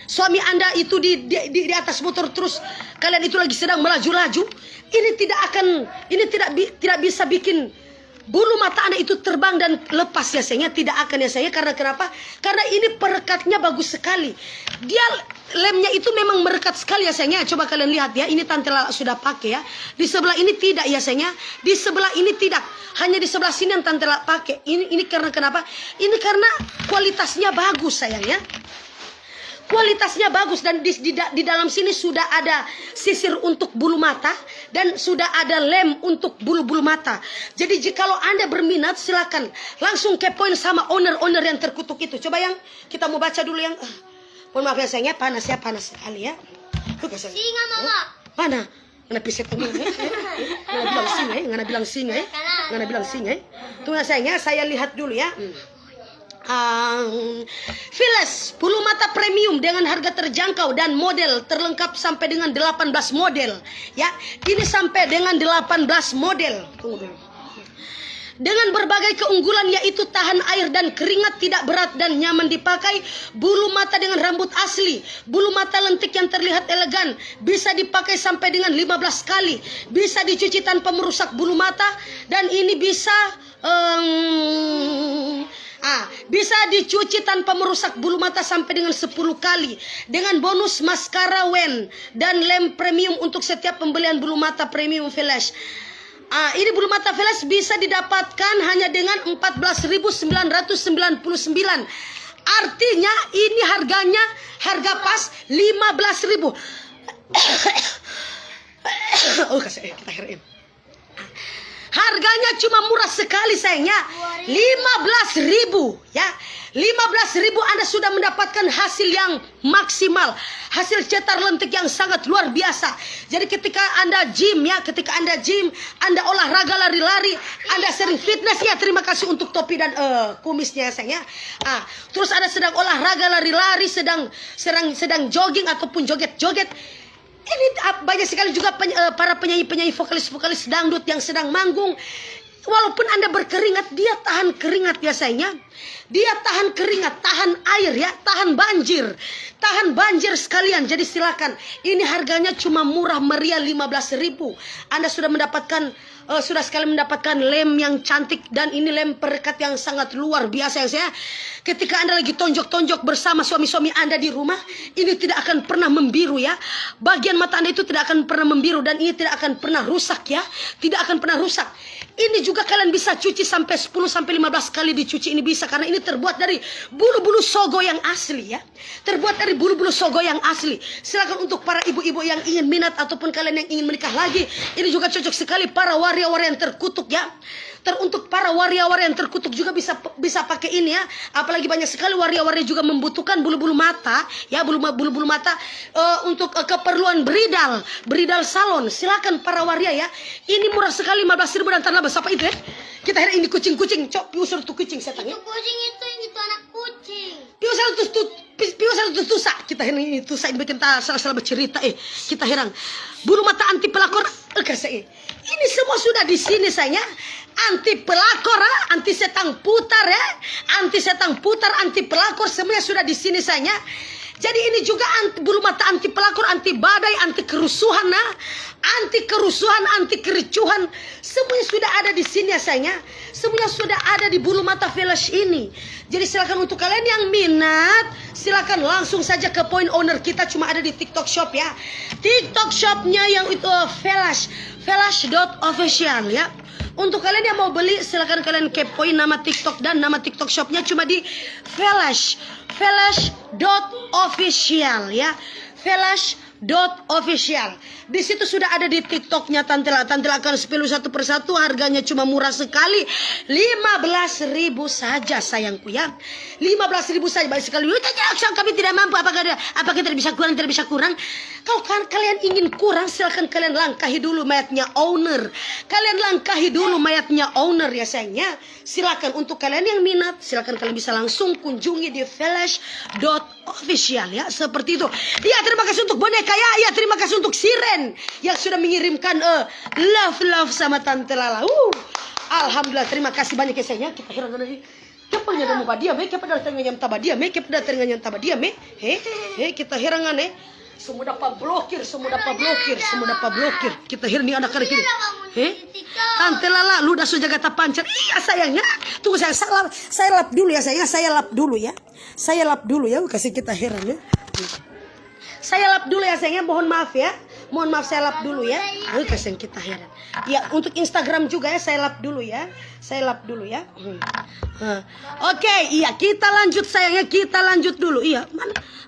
suami Anda itu di atas motor, terus kalian itu lagi sedang melaju-laju, ini tidak bisa bikin bulu mata Anda itu terbang dan lepas ya sayangnya. Tidak akan ya sayangnya. Karena kenapa? Karena ini perekatnya bagus sekali. Dia lemnya itu memang merekat sekali ya sayangnya. Coba kalian lihat ya. Ini Tante Lala sudah pakai ya. Di sebelah ini tidak ya sayangnya. Di sebelah ini tidak. Hanya di sebelah sini yang Tante Lala pakai. Ini karena kenapa? Ini karena kualitasnya bagus sayangnya. Kualitasnya bagus dan di dalam sini sudah ada sisir untuk bulu mata dan sudah ada lem untuk bulu-bulu mata. Jadi jikalau Anda berminat silakan langsung kepoin sama owner yang terkutuk itu. Coba yang kita mau baca dulu yang mohon maaf ya sayangnya, panas sekali ya. Singa mama. Mana? Ngana piset tunggu ngana bilang singa. Tunggu sayangnya, saya lihat dulu ya. Vilas bulu mata premium dengan harga terjangkau dan model terlengkap sampai dengan 18 model ya. Ini sampai dengan 18 model. Tunggu dulu. Dengan berbagai keunggulan yaitu tahan air dan keringat, tidak berat dan nyaman dipakai. Bulu mata dengan rambut asli, bulu mata lentik yang terlihat elegan, bisa dipakai sampai dengan 15 kali, bisa dicuci tanpa merusak bulu mata, dan ini bisa bisa dicuci tanpa merusak bulu mata sampai dengan 10 kali. Dengan bonus maskara Wen dan lem premium untuk setiap pembelian bulu mata premium Vilas. Ini bulu mata Vilas bisa didapatkan hanya dengan 14.999. Artinya ini harganya harga pas 15.000. kita herin. Harganya cuma murah sekali sayangnya. 15.000 ya. 15.000 Anda sudah mendapatkan hasil yang maksimal. Hasil cetar lentik yang sangat luar biasa. Jadi ketika Anda gym ya, ketika Anda gym, Anda olahraga lari-lari, Anda sering fitness ya, terima kasih untuk topi dan kumisnya sayangnya. Terus Anda sedang olahraga lari-lari, sedang jogging ataupun joget-joget. Ini banyak sekali juga para penyanyi-penyanyi vokalis-vokalis dangdut yang sedang manggung. Walaupun Anda berkeringat, dia tahan keringat ya sayangnya. Dia tahan keringat, tahan air ya, tahan banjir. Tahan banjir sekalian. Jadi silakan. Ini harganya cuma murah meriah 15.000. Anda sudah mendapatkan sudah sekali mendapatkan lem yang cantik, dan ini lem perekat yang sangat luar biasa ya saya. Ketika Anda lagi tonjok-tonjok bersama suami-suami Anda di rumah, ini tidak akan pernah membiru ya. Bagian mata Anda itu tidak akan pernah membiru, dan ini tidak akan pernah rusak ya. Tidak akan pernah rusak. Ini juga kalian bisa cuci sampai 10 sampai 15 kali dicuci, ini bisa, karena ini terbuat dari bulu-bulu sogo yang asli ya. Terbuat dari bulu-bulu sogo yang asli. Silakan untuk para ibu-ibu yang ingin minat ataupun kalian yang ingin menikah lagi, ini juga cocok sekali para waria-waria yang terkutuk ya. Untuk para waria-waria yang terkutuk juga bisa pakai ini ya. Apalagi banyak sekali waria-waria juga membutuhkan bulu-bulu mata ya, bulu-bulu mata untuk keperluan bridal salon. Silakan para waria ya. Ini murah sekali 15.000 dan tanah apa itu ya? Kita hari ini kucing-kucing, cok, piusar tuh kucing saya tanya. Itu kucing itu anak kucing. Piusar tuh tusa. Kita hari ini tusa ini bikin salah bercerita kita heran. Bulu mata anti pelakor ini semua sudah di sini sayangnya. Anti pelakor, anti setang putar ya. Anti setang putar, anti pelakor, semuanya sudah di sini sayangnya. Jadi ini juga bulu mata anti pelakor, anti badai, anti kerusuhan, anti kerusuhan, anti kericuhan, semuanya sudah ada di sini ya sayangnya. Semuanya sudah ada di bulu mata Felash ini. Jadi silakan untuk kalian yang minat, silakan langsung saja ke point owner kita, cuma ada di TikTok Shop ya. TikTok Shopnya yang itu Felash.official ya. Untuk kalian yang mau beli, silakan kalian kepoin nama TikTok dan nama TikTok Shopnya cuma di Felash.official ya. Felash.official. Di situ sudah ada di TikToknya Tantela. Tantela akan spill satu persatu. Harganya cuma murah sekali, 15.000 saja sayangku ya. 15.000 saja, baik sekali. Kami tidak mampu. Apakah tidak bisa kurang? Kalau kalian ingin kurang, silakan kalian langkahi dulu mayatnya owner. Kalian langkahi dulu mayatnya owner ya sayangnya. Silakan untuk kalian yang minat, silakan kalian bisa langsung kunjungi di Felash.official ya. Seperti itu. Ya, terima kasih untuk boneka ya. Ya, terima kasih untuk Siren yang sudah mengirimkan love sama Tante Lala. Alhamdulillah, terima kasih banyak ya sayangnya. Kita heran lagi. Kepanya demo badia me, kepada tengahnya tabadia me, kepada tengahnya tabadia me. Kita heran semua dapat blokir. Kita heran nih anak kiri. Tante Lala, lu udah sudah jaga pancar. Iya sayangnya. Tunggu saya lap dulu ya sayangnya. Saya lap dulu ya. Kasih kita heran ya. Saya lap dulu ya sayangnya, mohon maaf ya. Mohon maaf, saya lap dulu ya. Kasih kita heran. Ya, untuk Instagram juga ya, saya lap dulu ya. Oke, iya kita lanjut sayangnya, kita lanjut dulu. Iya,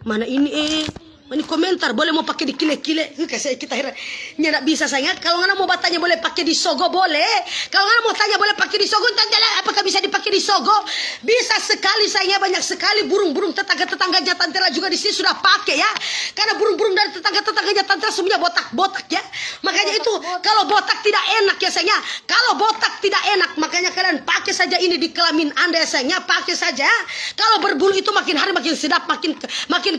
mana ini ini komentar boleh mau pakai di kile-kile. Kita heran. Nggak bisa sayangnya. Kalau nggak mau bertanya boleh pakai di sogo boleh. Kalau nggak mau tanya boleh pakai di sogo. Tanya apakah bisa dipakai di sogo? Bisa sekali sayangnya, banyak sekali burung-burung tetangga-tetangganya Tantela juga di sini sudah pakai ya. Karena burung-burung dari tetangga-tetangganya Tantela semuanya botak-botak ya. Makanya itu kalau botak tidak enak ya sayangnya. Kalau botak tidak enak, makanya kalian pakai saja ini di kelamin Anda ya sayangnya. Pakai saja. Kalau berbulu itu makin hari makin sedap, makin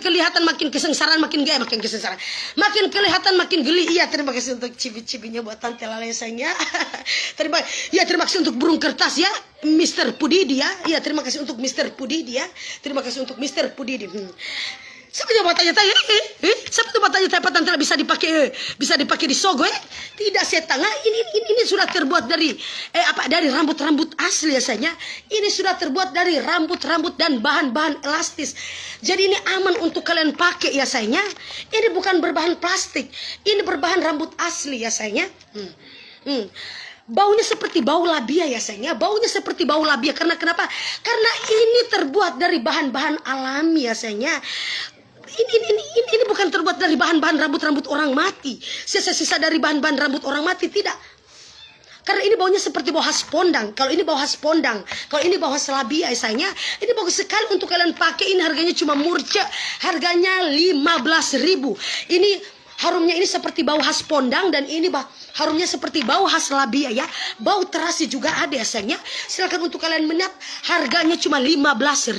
kelihatan, makin kesengsaraan, makin gaya, makin kesengsaraan, makin kelihatan, makin geli. Iya, terima kasih untuk cibi-cibinya buat Tante Lala sayangnya. Terima kasih untuk burung kertas ya, Mr. Pudidi ya. Iya, terima kasih untuk Mr. Pudidi ya. Terima kasih untuk Mr. Pudidi. Siapa yang mau tanya-tanya? Siapa tuh mau tanya-tanya Pak Tantela bisa dipakai di sogo ya? Tidak setengah. Ini sudah terbuat dari dari rambut-rambut asli ya sayangnya. Ini sudah terbuat dari rambut-rambut dan bahan-bahan elastis. Jadi ini aman untuk kalian pakai ya sayangnya. Ini bukan berbahan plastik. Ini berbahan rambut asli ya sayangnya. Baunya seperti bau labia ya sayangnya. Baunya seperti bau labia. Karena kenapa? Karena ini terbuat dari bahan-bahan alami ya sayangnya. Ini bukan terbuat dari bahan-bahan rambut-rambut orang mati. Sisa-sisa dari bahan-bahan rambut orang mati, tidak. Karena ini baunya seperti bau khas Pondang. Kalau ini bau khas Pondang, kalau ini bau khas Labia sayangnya, ini bagus sekali untuk kalian pakai. Ini harganya cuma murce, harganya 15.000. Ini harumnya ini seperti bau khas Pondang, dan ini harumnya seperti bau khas Labia ya. Bau terasi juga ada ya sayangnya. Silakan untuk kalian melihat, harganya cuma 15.000.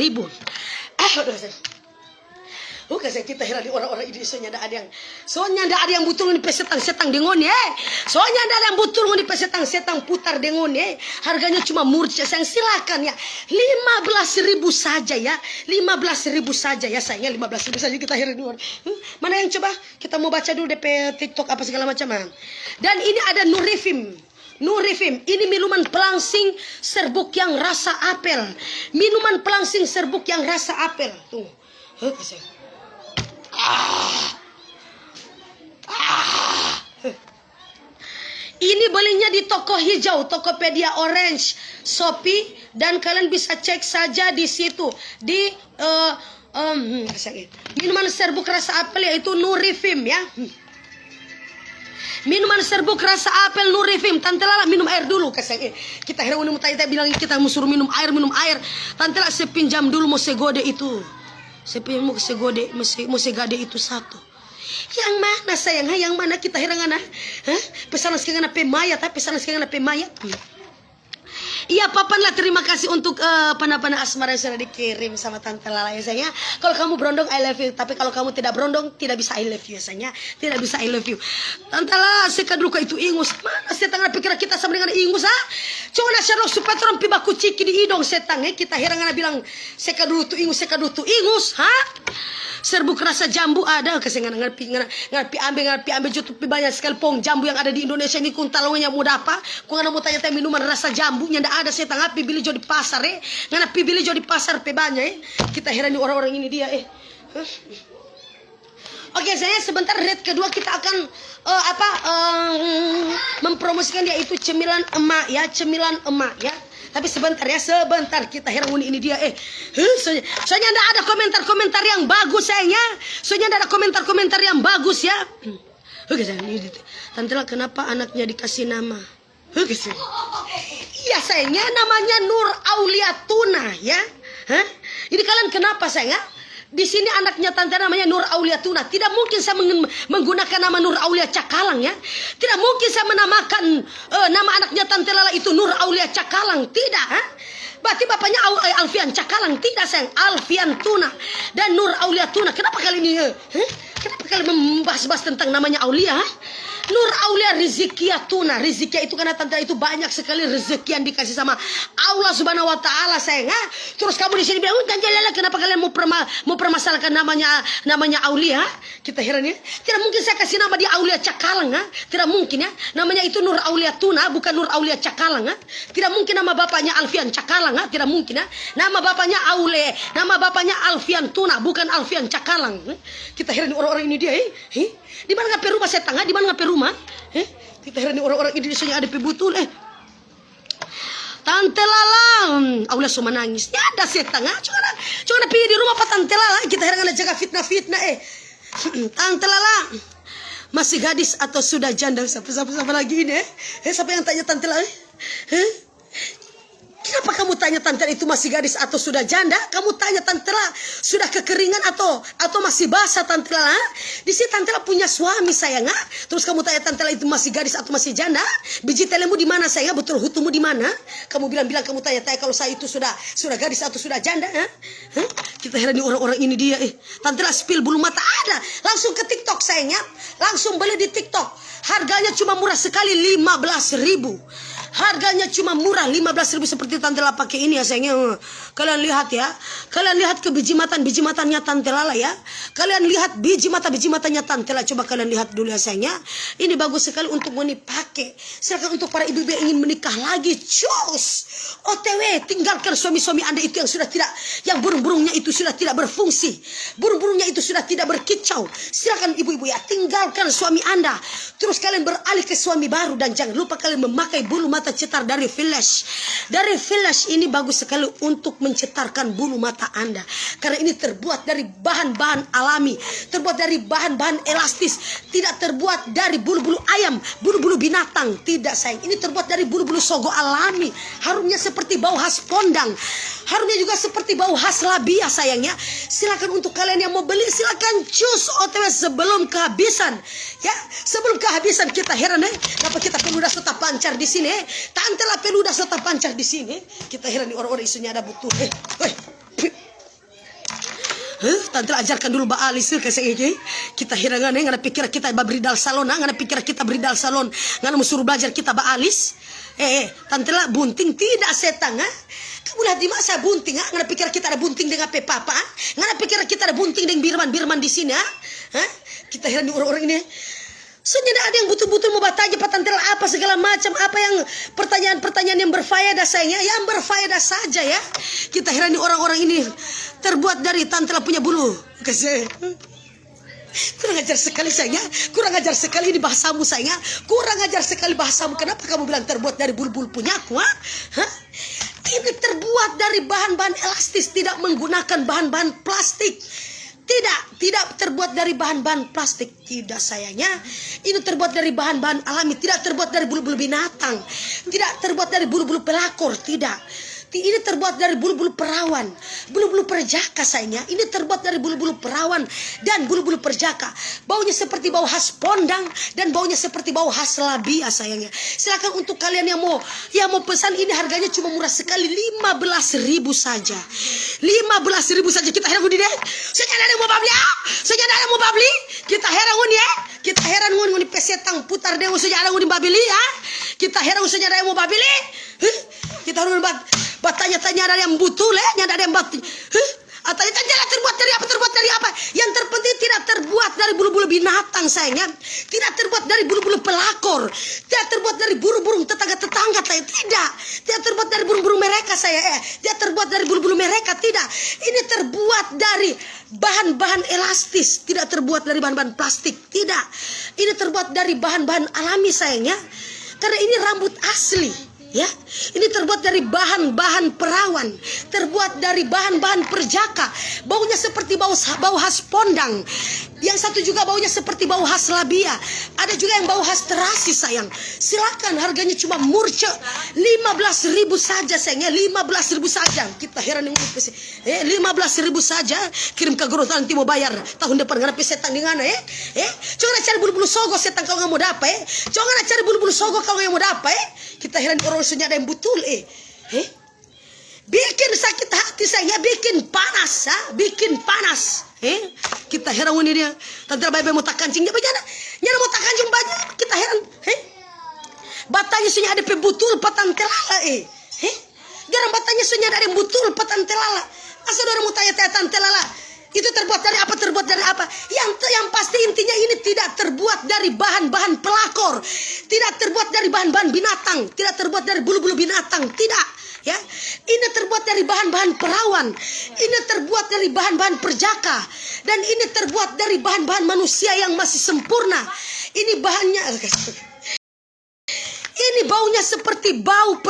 Bukan saya kita heran di orang-orang ini, soalnya ada yang butuh di pesetang-setang dengon ya. Soalnya ada yang butuh di pesetang-setang putar dengon ya. Harganya cuma murce sayang, silakan ya. 15.000 saja ya. 15.000 saja ya sayangnya, 15.000 saja kita heran di orang. Mana yang coba? Kita mau baca dulu DP TikTok apa segala macam. Dan ini ada Nurifim. Nurifim, ini minuman pelangsing serbuk yang rasa apel. Minuman pelangsing serbuk yang rasa apel. Tuh. Kasih. Ini belinya di toko hijau, Tokopedia Orange, Shopee, dan kalian bisa cek saja di situ di minuman serbuk rasa apel yaitu Nurifim ya. Minuman serbuk rasa apel Nurifim. Tante Lala minum air dulu kasih. Kita heran mau tanya bilang kita mau suruh minum air. Tante Lala sepinjam dulu mau segode itu. Sepinjam mau segode, mau segade itu satu. Yang mana sayang? Yang mana kita heran ana? Pesanan sekarang ana pemayat, pesanan sekarang ana pemayat. Iya papan lah, terima kasih untuk panah-panah asmara yang sudah dikirim sama Tante Lala ya sayangnya. Kalau kamu berondong I love you, tapi kalau kamu tidak berondong tidak bisa I love you ya sayangnya. Tidak bisa I love you. Tante Lala sekadruka itu ingus. Mana setang pikir kita sama dengan ingus ha? Cuma nasyarok supaya orang pibaku ciki di hidung setang kita heran ana bilang sekadru tu ingus ha? Serbuk rasa jambu ada kesengan ngarpi ambil jutu banyak sekali pong jambu yang ada di Indonesia ini kun talongnya mudah apa kun mau tanya minuman rasa jambunya ndak ada setang api beli jo di pasar ngana pi beli jo di pasar pe banyak kita heran orang-orang ini dia Oke, saya sebentar red kedua kita akan mempromosikan yaitu cemilan emak ya. Tapi sebentar ya, sebentar kita heran ini dia soalnya enggak ada komentar-komentar yang bagus sayangnya. Soalnya enggak ada komentar-komentar yang bagus ya. Oke, Tante Lala kenapa anaknya dikasih nama? Oke, iya sayangnya namanya Nur Auliatuna ya. Ini kalian kenapa sayangnya? Di sini anaknya Tante namanya Nur Auliatuna. Tidak mungkin saya menggunakan nama Nur Aulia Cakalang ya. Tidak mungkin saya menamakan nama anaknya Tante Lala itu Nur Aulia Cakalang. Tidak. Berarti bapaknya Alfian Cakalang. Tidak sayang. Alfian Tuna dan Nur Auliatuna. Kenapa kali ini? Kenapa kalian membahas-bahas tentang namanya Aulia? Nur Aulia Rizikia Tuna. Rizikia itu karena Tante itu banyak sekali rezeki yang dikasih sama Allah Subhanahu wa taala sayang. Terus kamu di sini bilang, "Tante Lala, kenapa kalian mau permasalahkan namanya Aulia?" Kita heran ya. Tidak mungkin saya kasih nama dia Aulia Cakalang, Tidak mungkin ya. Namanya itu Nur Aulia Tuna, bukan Nur Aulia Cakalang, Tidak mungkin nama bapaknya Alfian Cakalang, Tidak mungkin ya. Nama bapaknya Alfian Tuna, bukan Alfian Cakalang. Kita heran orang-orang ini dia, Di mana ngapain rumah setang? Di mana ngapain rumah? Kita heran orang-orang ini soalnya ada pebutul Tante Lala, Aulia semua nangis. Ya ada setang, Cuma pergi di rumah Pak Tante Lala. Kita heran ada jaga fitnah-fitnah Tante Lala masih gadis atau sudah janda? Siapa lagi ini siapa yang tanya Tante Lala? Kenapa kamu tanya Tante itu masih gadis atau sudah janda? Kamu tanya Tante sudah kekeringan atau masih basah Tante Lala? Di sini Tante punya suami sayang. Terus kamu tanya Tante itu masih gadis atau masih janda? Biji telemu di mana sayang? Betul hutumu di mana? Kamu bilang kamu tanya kalau saya itu sudah gadis atau sudah janda? Kita heran di orang-orang ini dia. Tante spill bulu mata ada. Langsung ke TikTok sayangnya. Langsung beli di TikTok. Harganya cuma murah sekali 15.000. Harganya cuma murah 15.000 seperti Tante Lala pakai ini ya sayangnya. Kalian lihat ya. Kalian lihat ke biji-matannya Tante Lala ya. Kalian lihat biji-matanya Tante Lala. Coba kalian lihat dulu ya sayangnya. Ini bagus sekali untuk mau dipakai. Silakan untuk para ibu-ibu yang ingin menikah lagi. Cus. OTW, tinggalkan suami-suami Anda itu yang burung-burungnya itu sudah tidak berfungsi. Burung-burungnya itu sudah tidak berkicau. Silakan ibu-ibu ya, tinggalkan suami Anda. Terus kalian beralih ke suami baru dan jangan lupa kalian memakai bulu mata mata cetar dari Flash. Dari Flash ini bagus sekali untuk mencetarkan bulu mata Anda. Karena ini terbuat dari bahan-bahan alami, terbuat dari bahan-bahan elastis, tidak terbuat dari bulu-bulu ayam, bulu-bulu binatang. Tidak sayang, ini terbuat dari bulu-bulu sogo alami. Harumnya seperti bau khas pondang, harumnya juga seperti bau khas labia sayangnya. Silakan untuk kalian yang mau beli, silakan cus OTW sebelum kehabisan. Ya, sebelum kehabisan. Kita heran kenapa kita peluda serta pancar di sini. Tante lah peluda serta pancar di sini. Kita heran nih orang-orang isunya ada butuh. Tante ajarkan dulu Mbak Alis ke saya. Kita heran ngana pikir kita beridal salon, ngana pikir kita beridal salon, ngana suruh belajar kita Mbak Alis. Tante lah bunting tidak setang. Kamu lihat di masa bunting, ngana pikir kita ada bunting dengan papa, ngana pikir kita ada bunting dengan birman di sini, Kita heran nih orang-orang ini. Sebenarnya ada yang butuh-butuh mau bertanya Tante apa segala macam, apa yang pertanyaan-pertanyaan yang berfaedah sayangnya, yang berfaedah saja ya. Kita heran nih orang-orang ini terbuat dari Tante punya bulu. Kasih. Kurang ajar sekali sayangnya, kurang ajar sekali ini bahasamu sayangnya, kurang ajar sekali bahasamu. Kenapa kamu bilang terbuat dari bulu-bulu punyaku? Ini terbuat dari bahan-bahan elastis, tidak menggunakan bahan-bahan plastik. Tidak terbuat dari bahan-bahan plastik. Tidak sayangnya, ini terbuat dari bahan-bahan alami, tidak terbuat dari bulu-bulu binatang, tidak terbuat dari bulu-bulu pelakor, tidak. Ini terbuat dari bulu-bulu perawan, bulu-bulu perjaka sayangnya. Ini terbuat dari bulu-bulu perawan dan bulu-bulu perjaka. Baunya seperti bau khas pondang dan baunya seperti bau khas labia sayangnya. Silakan untuk kalian yang mau pesan, ini harganya cuma murah sekali, 15.000 saja. 15.000 saja. Kita heran deh. Saya ada yang mau beli. Saya ada yang mau beli. Kita heran ya. Kita heran nguni pesetang putar deh. Saya ada nguni beli ya. Kita heran saya ada yang mau beli. Kita harus bertanya-tanya ada yang butuh ada yang batin. Tanya terbuat dari apa? Yang terpenting tidak terbuat dari bulu-bulu binatang sayangnya. Tidak terbuat dari bulu-bulu pelakor. Tidak terbuat dari burung-burung tetangga-tetangga saya. Tidak terbuat dari burung-burung mereka saya. Tidak terbuat dari bulu-bulu mereka, tidak. Ini terbuat dari bahan-bahan elastis, tidak terbuat dari bahan-bahan plastik, tidak. Ini terbuat dari bahan-bahan alami sayangnya. Karena ini rambut asli. Ya, ini terbuat dari bahan-bahan perawan, terbuat dari bahan-bahan perjaka. Baunya seperti bau khas pondang. Yang satu juga baunya seperti bau khas labia. Ada juga yang bau khas terasi sayang. Silakan, harganya cuma murce 15.000 saja sayangnya, 15.000 saja. Kita heran yang 15.000 saja. Kirim ke Gorontalo nanti mau bayar tahun depan karena pesetan di mana Jangan cari bulu-bulu sogo setan kalau nggak mau dapat Jangan cari bulu-bulu sogo kalau nggak mau dapat Kita heran orang sunya ada yang betul bikin sakit hati saya, bikin panas bikin panas kita heran ini dia. Tante bayi mau tak kancing dia bagaimana nyana mau tak kancing banyak. Kita heran batanya sunya ada betul Tante Lala garang batanya sunya ada yang betul Tante Lala. Asal orang mau tanya Tante Lala itu terbuat dari apa? Yang pasti intinya ini tidak terbuat dari bahan-bahan pelakor, tidak terbuat dari bahan-bahan binatang, tidak terbuat dari bulu-bulu binatang, tidak. Ya, ini terbuat dari bahan-bahan perawan, ini terbuat dari bahan-bahan perjaka, dan ini terbuat dari bahan-bahan manusia yang masih sempurna. Ini bahannya, ini baunya seperti bau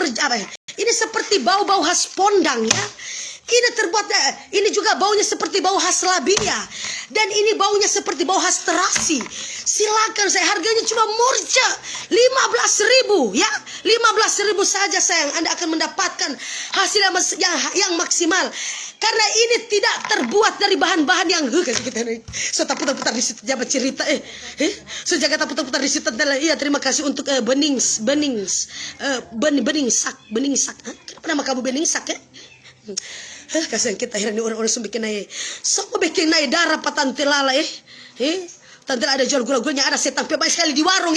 ini seperti bau khas pondang ya. Ini juga baunya seperti bau khas labia. Dan ini baunya seperti bau khas terasi. Silakan saya, harganya cuma murca 15.000 ya. 15.000 saja sayang, Anda akan mendapatkan hasil yang maksimal. Karena ini tidak terbuat dari bahan-bahan yang so tak putar-putar di situ jabat cerita so jaga tak putar-putar di situ. Iya, terima kasih untuk bening sak. Kenapa nama kamu bening sak ya? Kasihan kita heran orang-orang bikin naik. Semua bikin naik darah Tante Lala Tante Lala ada jual gula-gulanya, ada setang banyak sekali di warung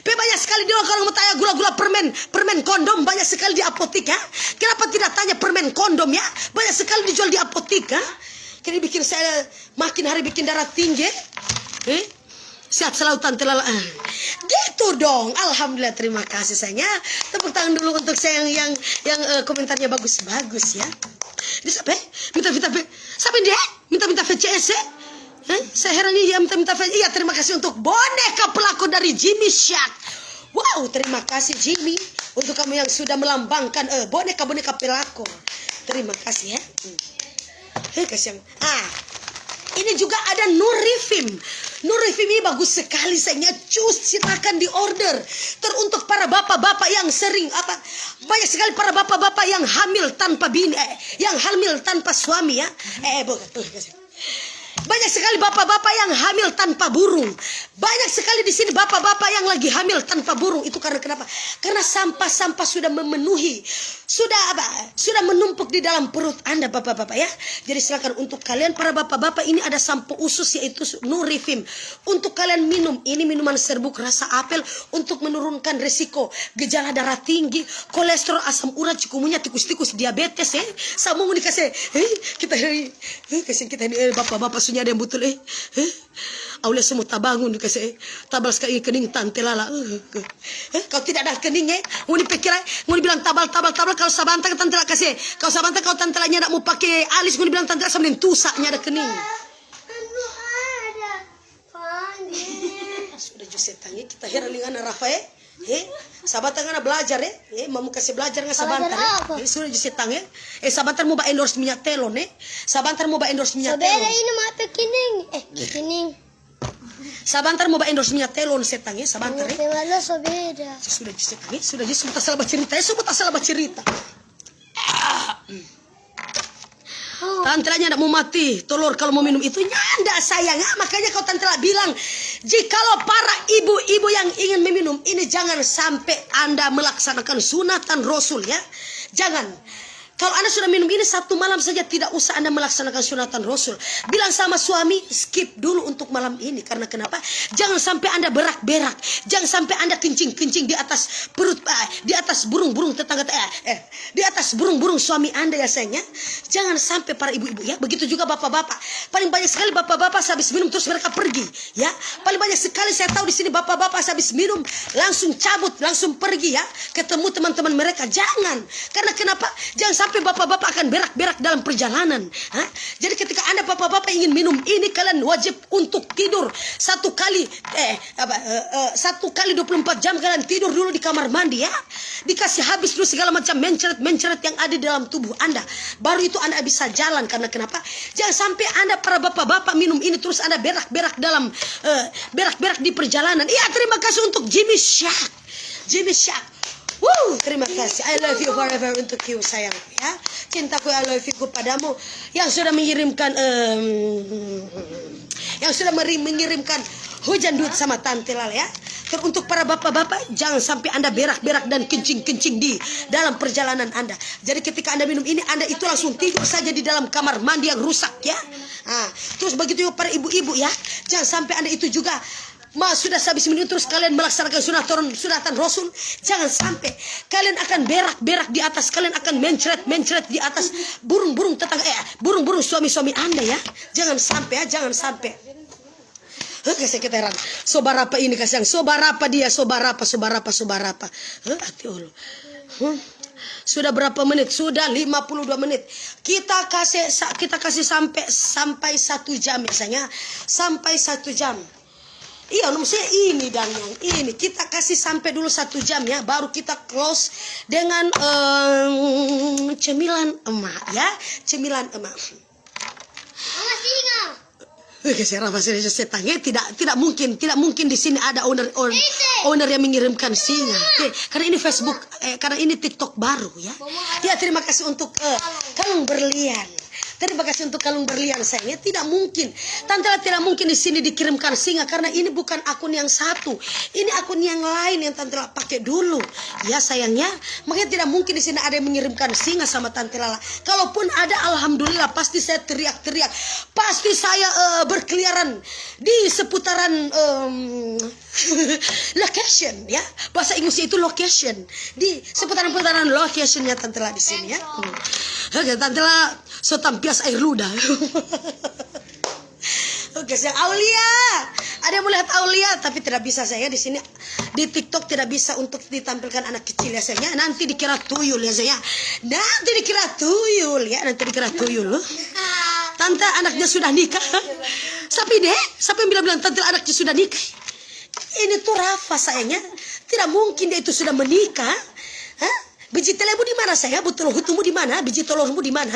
banyak sekali di warung. Kalau mau tanya gula-gula permen kondom banyak sekali di apotik Kenapa tidak tanya permen kondom ya? Banyak sekali dijual di apotik Kini bikin saya makin hari bikin darah tinggi Sehat selalu Tante Lala. Gitu dong. Alhamdulillah, terima kasih sayangnya. Tepuk tangan dulu untuk saya yang komentarnya bagus-bagus ya. Dia sampai minta VCS saya heran ya, minta VCS. Iya, terima kasih untuk boneka pelakon dari Jimmy Shark. Wow, terima kasih Jimmy. Untuk kamu yang sudah melambangkan boneka-boneka pelakor. Terima kasih ya. Kasih yang ini juga ada Nurifim. Nurifim ini bagus sekali, sayangnya. Cus, silakan di order. Teruntuk para bapak-bapak yang sering banyak sekali para bapak-bapak yang hamil tanpa bini, yang hamil tanpa suami ya. Banyak sekali bapak-bapak yang hamil tanpa burung. Banyak sekali di sini bapak-bapak yang lagi hamil tanpa burung. Itu karena kenapa? Karena sampah-sampah sudah memenuhi, sudah menumpuk di dalam perut Anda bapak-bapak ya. Jadi silakan untuk kalian para bapak-bapak, ini ada sampo usus yaitu Nurifim. Untuk kalian minum, ini minuman serbuk rasa apel untuk menurunkan resiko gejala darah tinggi, kolesterol, asam urat, cikungunya, tikus-tikus, diabetes ya. Sama mau dikasih kita kasih kita ini bapak-bapak sunya ada yang betul Aulia semua tabangun dikasih tabal sekali kening tante lala. Kau tidak ada kening mau dipikir mau dibilang tabal kalau sabanta ke tante kasih. Kau sabanta kau tante lanya nak mau pakai alis mau dibilang tante sambil tusaknya ada kening. Sudah jose tangi kita heran dengan Rafa sahabat ngana belajar mau kasih belajar nggak sabantar sudah jose tangi sabantar mau endorse minyak telon sabantar mau endorse minyak telon. Sobera ini mau apa kining? Kining. Sabantar mau endorse minyak telon setang sabantar Wala sobera. sudah jose tangi sudah jose sebut asal bercerita sebut asal bercerita. Tantelanya tidak mau mati telur kalau mau minum itu nyanda sayang makanya kau tantela bilang jikalau para ibu-ibu yang ingin meminum ini jangan sampai Anda melaksanakan sunatan Rasul ya. Jangan. Kalau Anda sudah minum ini satu malam saja tidak usah Anda melaksanakan sunatan Rasul. Bilang sama suami skip dulu untuk malam ini. Karena kenapa? Jangan sampai Anda berak-berak. Jangan sampai Anda kencing-kencing di atas perut, di atas burung-burung tetangga, di atas burung-burung suami Anda ya sayangnya. Jangan sampai para ibu-ibu ya. Begitu juga bapak-bapak. Paling banyak sekali bapak-bapak habis minum terus mereka pergi ya. Paling banyak sekali saya tahu di sini bapak-bapak habis minum langsung cabut, langsung pergi ya. Ketemu teman-teman mereka. Jangan. Karena kenapa? Jangan sampai bapak-bapak akan berak-berak dalam perjalanan. Jadi ketika Anda bapak-bapak ingin minum ini kalian wajib untuk tidur satu kali 24 jam kalian tidur dulu di kamar mandi ya. Dikasih habis dulu segala macam mencret yang ada di dalam tubuh Anda. Baru itu Anda bisa jalan. Karena kenapa? Jangan sampai Anda para bapak-bapak minum ini terus Anda berak-berak dalam berak-berak di perjalanan. Iya, terima kasih untuk Jimmy Shark. Terima kasih. I love you forever untuk you sayang ya. Cintaku I love you padamu yang sudah mengirimkan mengirimkan hujan duit sama Tante Lala ya. Untuk para bapak-bapak jangan sampai Anda berak-berak dan kencing-kencing di dalam perjalanan Anda. Jadi ketika Anda minum ini Anda itu langsung tidur saja di dalam kamar mandi yang rusak ya. Terus begitu juga para ibu-ibu ya. Jangan sampai Anda itu juga sudah habis minum terus kalian melaksanakan sunatan Rasul. Jangan sampai kalian akan berak-berak di atas, kalian akan mencret di atas burung-burung tetangga, burung-burung suami-suami Anda ya. Jangan sampai ya, jangan sampai. Kasih kita heran. Sobarapa ini kasih yang sobarapa dia, sobarapa. Hati Allah. Sudah berapa menit? Sudah 52 menit. Kita kasih sampai 1 jam biasanya. Sampai 1 jam. Iya, maksudnya ini dan yang ini kita kasih sampai dulu 1 jam ya, baru kita close dengan cemilan emak ya, cemilan emak. Saya rasa setangnya tidak mungkin di sini ada owner yang mengirimkan singa. Karena ini Facebook, karena ini TikTok baru ya. Ya terima kasih untuk kalung berlian. Terima kasih untuk kalung berlian sayangnya. Tidak mungkin. Tante tidak mungkin di sini dikirimkan singa karena ini bukan akun yang satu. Ini akun yang lain yang Tante Lala pakai dulu. Ya sayangnya. Makanya tidak mungkin di sini ada yang mengirimkan singa sama Tante Lala. Kalaupun ada alhamdulillah pasti saya teriak-teriak. Pasti saya berkeliaran di seputaran location ya. Bahasa Inggrisnya itu location. Di seputaran locationnya Tante Lala di sini ya. Oke, Tante Lala so tampias air ludah. Oke, sayang Aulia. Ada yang melihat Aulia tapi tidak bisa saya di sini di TikTok tidak bisa untuk ditampilkan anak kecil ya sayangnya. Nanti dikira tuyul ya sayang. Nanti dikira tuyul. Tante anaknya sudah nikah. Siapa yang bilang Tante anaknya sudah nikah? Ini tuh Rafa sayangnya. Tidak mungkin dia itu sudah menikah. Hah? Biji telurmu di mana sayang? Betul hutumu di mana? Biji telurmu di mana?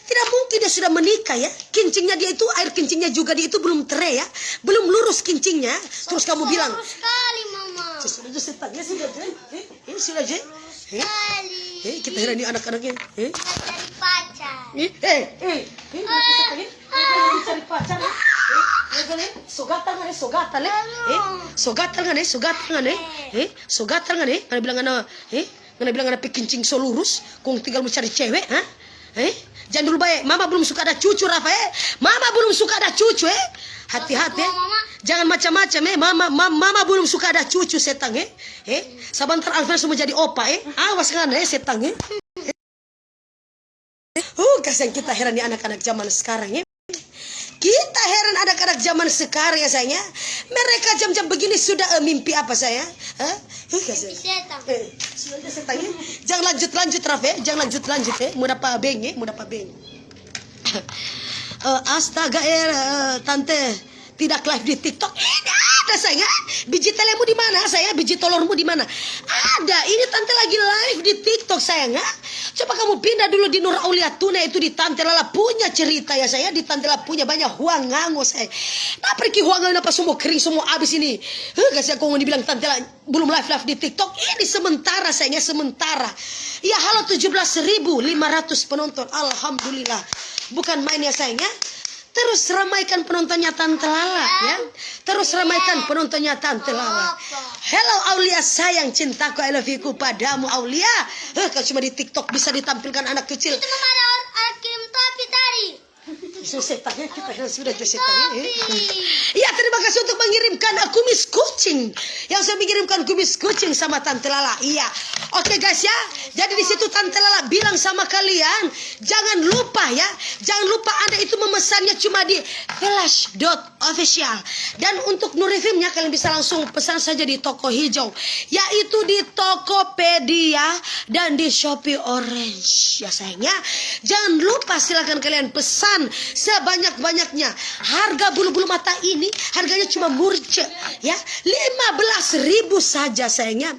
Tidak mungkin dia sudah menikah ya. Kincingnya dia itu, air kincingnya juga dia itu belum terai ya. Belum lurus kincingnya. Terus kamu bilang. Lurus sekali mama. Sudah setan ya sudah je. Sudah je. Sekali. Kita herani anak-anaknya. Kita cari pacar. Cari pacar. Sogatan ngane, sogatan le. Sogatan ngane. Sogatan ngane. Ngana bilang ngana pikincing so lurus, kong tinggal mencari cewek, ha? Jangan dulu baik. Mama belum suka ada cucu, Rafa. Mama belum suka ada cucu, Hati-hati. Jangan macam-macam, Mama belum suka ada cucu, setang, Sebentar Alvin semua jadi opa, Awas kan, setang, kasihan kita heran di anak-anak zaman sekarang, Kita heran anak-anak zaman sekarang ya sayangnya. Mereka jam-jam begini sudah mimpi apa saya? Setan. Sudah setang, Jangan lanjut Rafa, jangan lanjut, Mau dapat beng, Astaga, tante tidak live di TikTok. Ini ada saya. Biji telurmu di mana saya? Biji telurmu di mana? Ada. Ini tante lagi live di TikTok sayang. Coba kamu pindah dulu di Nur Aulia Tuna itu di Tante Lala punya cerita ya saya. Di Tante Lala punya banyak huang ngango saya. Nah pergi huang apa semua kering semua habis ini. Kasih aku mau dibilang Tante Lala belum live di TikTok. Ini sementara sayangnya sementara. Ya halo 17.500 penonton. Alhamdulillah. Bukan main ya sayangnya. Terus ramaikan penontonnya Tante Lala ya. Terus ramaikan penontonnya Tante Lala. Hello Aulia sayang cintaku I love you padamu Aulia. Kalau cuma di TikTok bisa ditampilkan anak kecil. Itu mama ada kirim topi tadi. Setannya kita sudah setan. Iya terima kasih untuk mengirimkan kumis kucing. Yang saya mengirimkan kumis kucing sama Tante Lala. Iya. Oke guys ya. Jadi di situ Tante Lala bilang sama kalian, jangan lupa ya. Jangan lupa Anda itu memesannya cuma di flash.official. Dan untuk Nurifimnya kalian bisa langsung pesan saja di toko hijau, yaitu di Tokopedia dan di Shopee Orange. Ya sayangnya. Jangan lupa silakan kalian pesan sebanyak-banyaknya. Harga bulu-bulu mata ini harganya cuma murce ya 15.000 saja sayangnya.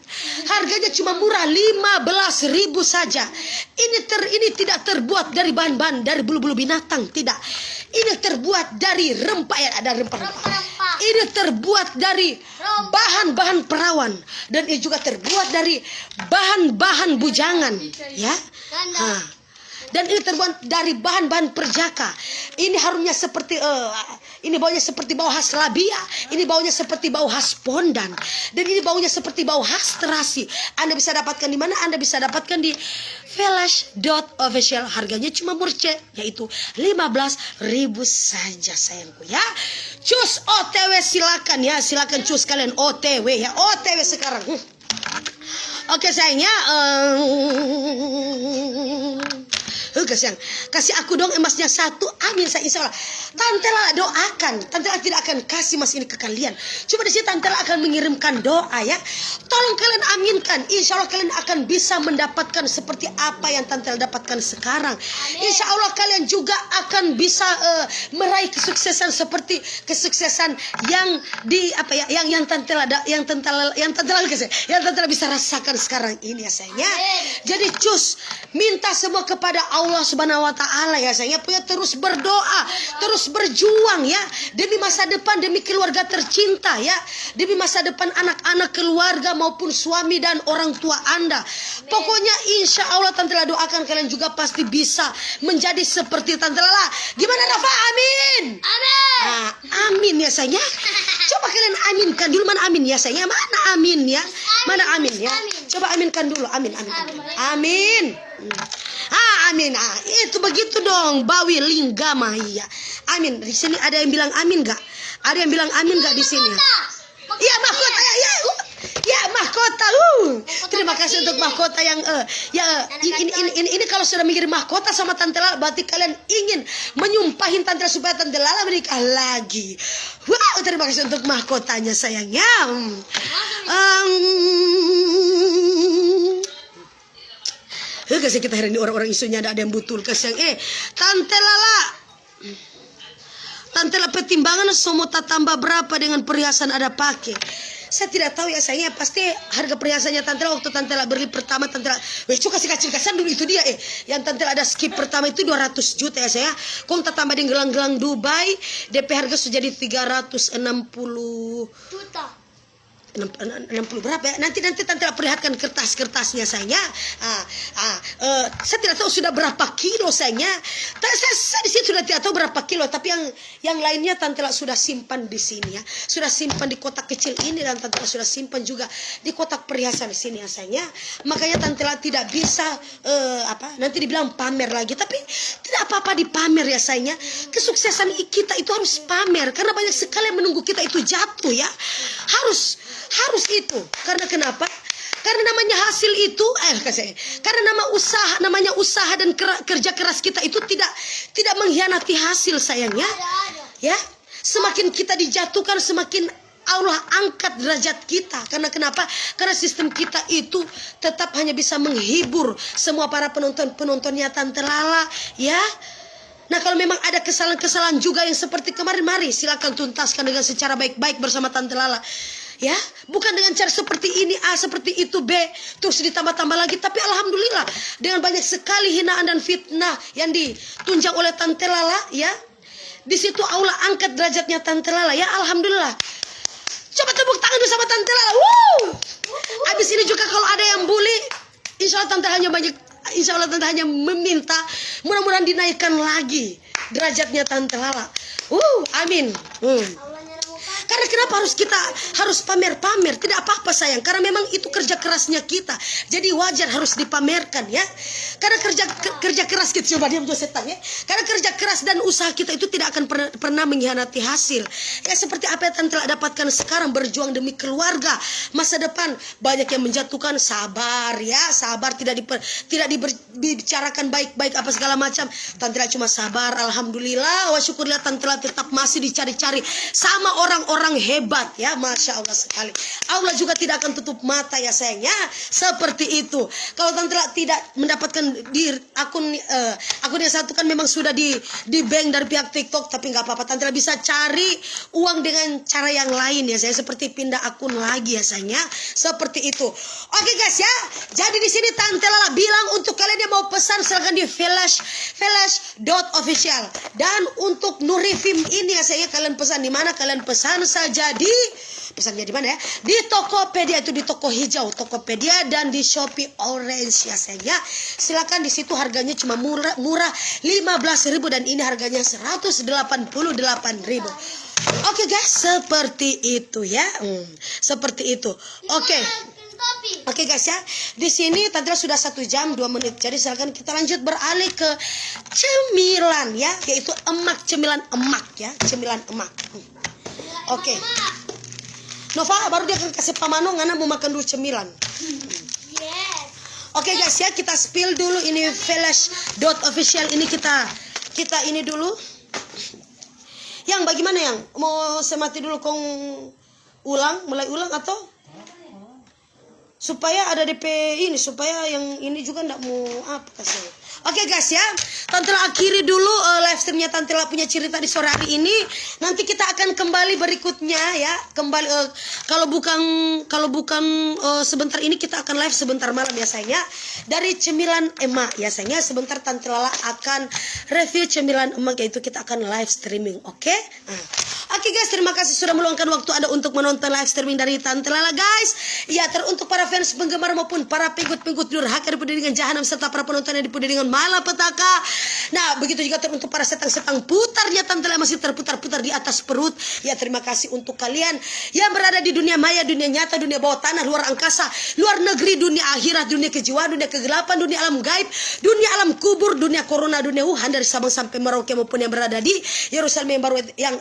Harganya cuma murah 15.000 saja. Ini tidak terbuat dari bahan-bahan dari bulu-bulu binatang, tidak. Ini terbuat dari rempah ya, ada rempah-rempah. Ini terbuat dari bahan-bahan perawan dan ini juga terbuat dari bahan-bahan bujangan ya. Dan ini terbuat dari bahan-bahan perjaka. Ini harumnya seperti ini baunya seperti bau khas labia. Ini baunya seperti bau khas pondan. Dan ini baunya seperti bau khas terasi. Anda bisa dapatkan di mana? Anda bisa dapatkan di flash.official. Harganya cuma murce, yaitu 15.000 saja sayangku ya. Cus OTW silakan ya. Silakan cus kalian OTW ya. OTW sekarang. Oke sayangnya. Kasih aku dong emasnya 1. Amin saya insya Allah. Tante Lala doakan. Tante Lala tidak akan kasih emas ini ke kalian. Cuma di sini Tante Lala akan mengirimkan doa ya. Tolong kalian aminkan. Insya Allah kalian akan bisa mendapatkan seperti apa yang Tante Lala dapatkan sekarang. Insya Allah kalian juga akan bisa meraih kesuksesan seperti kesuksesan yang di apa ya, yang Tante Lala bisa rasakan sekarang ini ya sayangnya. Jadi cus minta semua kepada Allah Subhanahu wa taala ya sayangnya, punya terus berdoa, terus berjuang ya demi masa depan, demi keluarga tercinta ya, demi masa depan anak-anak, keluarga maupun suami dan orang tua Anda. Pokoknya insya Allah Tante Lala doakan kalian juga pasti bisa menjadi seperti Tante Lala. Gimana Rafa? Amin. Amin. Amin ya sayangnya. Coba kalian aminkan dulu, mana amin ya sayangnya? Mana amin ya? Mana amin ya? Coba aminkan dulu. Amin. Amin. Amin. Itu begitu dong. Bawi linggama iya. Amin. Di sini ada yang bilang amin enggak? Ada yang bilang amin enggak di sini? Iya mahkota ya. Ya mahkota. Terima kasih untuk mahkota yang ini kalau sudah mengirim mahkota sama Tante Lala berarti kalian ingin menyumpahin Tante Lala supaya Tante Lala menikah lagi. Wow, terima kasih untuk mahkotanya sayangnya. Kasih kita hari ini orang-orang isunya ada yang butuh kasih Tante Lala pertimbangan semua tak tambah berapa dengan perhiasan ada pakai. Saya tidak tahu ya sayangnya, pasti harga perhiasannya Tante Ella waktu Tante Ella beli pertama Tante Ella, kasih kacil-kasihan dulu itu dia yang Tante Ella ada skip pertama itu 200 juta ya saya. Kau tak tambah dengan gelang-gelang Dubai, DP harga sudah jadi 360 Juta. 60 berapa ya? Nanti Tante Ella perlihatkan kertas-kertasnya sayangnya. Saya tidak tahu sudah berapa kilo sayangnya. Saya di sini sudah tidak tahu berapa kilo, tapi yang lainnya Tante Ella sudah simpan di sini ya. Sudah simpan di kotak kecil ini, dan Tante Ella sudah simpan juga di kotak perhiasan di sini ya sayangnya. Makanya Tante Ella tidak bisa nanti dibilang pamer lagi, tapi tidak apa-apa dipamer ya sayangnya. Kesuksesan kita itu harus pamer, karena banyak sekali yang menunggu kita itu jatuh ya. Harus itu. Karena kenapa? Karena namanya hasil itu karena namanya usaha dan kerja keras kita itu tidak mengkhianati hasil sayangnya. Ya, semakin kita dijatuhkan semakin Allah angkat derajat kita. Karena kenapa? Karena sistem kita itu tetap hanya bisa menghibur semua para penontonnya Tante Lala ya. Nah, kalau memang ada kesalahan-kesalahan juga yang seperti kemarin, mari silakan tuntaskan dengan secara baik-baik bersama Tante Lala. Ya, bukan dengan cara seperti ini A, seperti itu B, terus ditambah-tambah lagi. Tapi alhamdulillah dengan banyak sekali hinaan dan fitnah yang ditunjang oleh Tante Lala ya. Di situ Allah angkat derajatnya Tante Lala ya, alhamdulillah. Coba tepuk tangan dulu sama Tante Lala. Abis ini juga kalau ada yang bully, insya Allah Tante hanya meminta mudah-mudahan dinaikkan lagi derajatnya Tante Lala. Amin. Karena kenapa kita harus pamer-pamer? Tidak apa-apa sayang, karena memang itu kerja kerasnya kita. Jadi wajar harus dipamerkan ya. Karena kerja keras kita, coba diam setan ya. Karena kerja keras dan usaha kita itu tidak akan pernah mengkhianati hasil. Ya seperti apa yang Tante dapatkan sekarang, berjuang demi keluarga, masa depan. Banyak yang menjatuhkan, sabar ya, sabar, tidak dibicarakan baik-baik apa segala macam. Tante cuma sabar, alhamdulillah, wa syukurlah Tante tetap masih dicari-cari sama orang-orang hebat ya, masya Allah sekali. Allah juga tidak akan tutup mata ya sayangnya, seperti itu. Kalau Tante tidak mendapatkan di akun yang satu kan memang sudah di bank dari pihak TikTok, tapi nggak apa-apa, Tante bisa cari uang dengan cara yang lain ya saya, seperti pindah akun lagi ya sayangnya, seperti itu. Oke guys ya, jadi di sini Tante Lala bilang untuk kalian yang mau pesan silahkan di flash.official. Dan untuk Nurifim ini ya saya, kalian pesan di mana? Kalian pesan saja pesannya di mana ya? Di Tokopedia, itu di toko hijau Tokopedia, dan di Shopee Orange ya sayangnya. Silakan, di situ harganya cuma murah 15.000 dan ini harganya 188.000. Oke guys, seperti itu ya. Seperti itu. Oke guys ya, di sini Tante sudah 1 jam 2 menit. Jadi silakan kita lanjut beralih ke cemilan ya, yaitu cemilan emak ya, cemilan emak. Oke. Nova baru dia kasih pamano, ngana mau makan dulu cemilan. Oke guys ya, kita spill dulu ini flash.official ini kita ini dulu. Yang bagaimana yang mau semati dulu kong mulai ulang atau supaya ada DP ini, supaya yang ini juga ndak mau apa kasih. Oke guys ya, Tante akhiri dulu live streamnya Tante punya cerita di sore hari ini. Nanti kita akan kembali berikutnya ya. Kembali kalau bukan sebentar ini kita akan live sebentar malam ya sayangnya. Dari cemilan emak ya sayangnya. Sebentar Tante Lala akan review cemilan emak, yaitu kita akan live streaming. Oke? Oke guys, terima kasih sudah meluangkan waktu Anda untuk menonton live streaming dari Tante Lala guys. Ya, teruntuk para fans penggemar maupun para pengikut durhaka dipenuhi dengan jahanam, serta para penonton yang dipenuhi dengan malapetaka. Nah, begitu juga teruntuk para setang-setang putarnya Tante Lala masih terputar-putar di atas perut. Ya, terima kasih untuk kalian yang berada di dunia maya, dunia nyata, dunia bawah tanah, luar angkasa, luar negeri, dunia akhirat, dunia kejiwaan, dunia kegelapan, dunia alam gaib, dunia alam kubur, dunia corona, dunia Wuhan, dari Sabang sampai Merauke, maupun yang berada di Yerusalem yang baru yang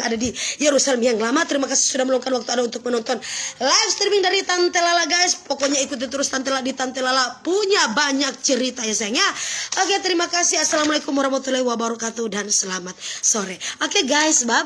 ada di Yerusalem yang lama. Terima kasih sudah meluangkan waktu Anda untuk menonton live streaming dari Tante Lala guys. Pokoknya ikuti terus Tante Lala, di Tante Lala punya banyak cerita ya sayangnya. Oke, terima kasih. Assalamualaikum warahmatullahi wabarakatuh dan selamat sore. Oke guys, bye.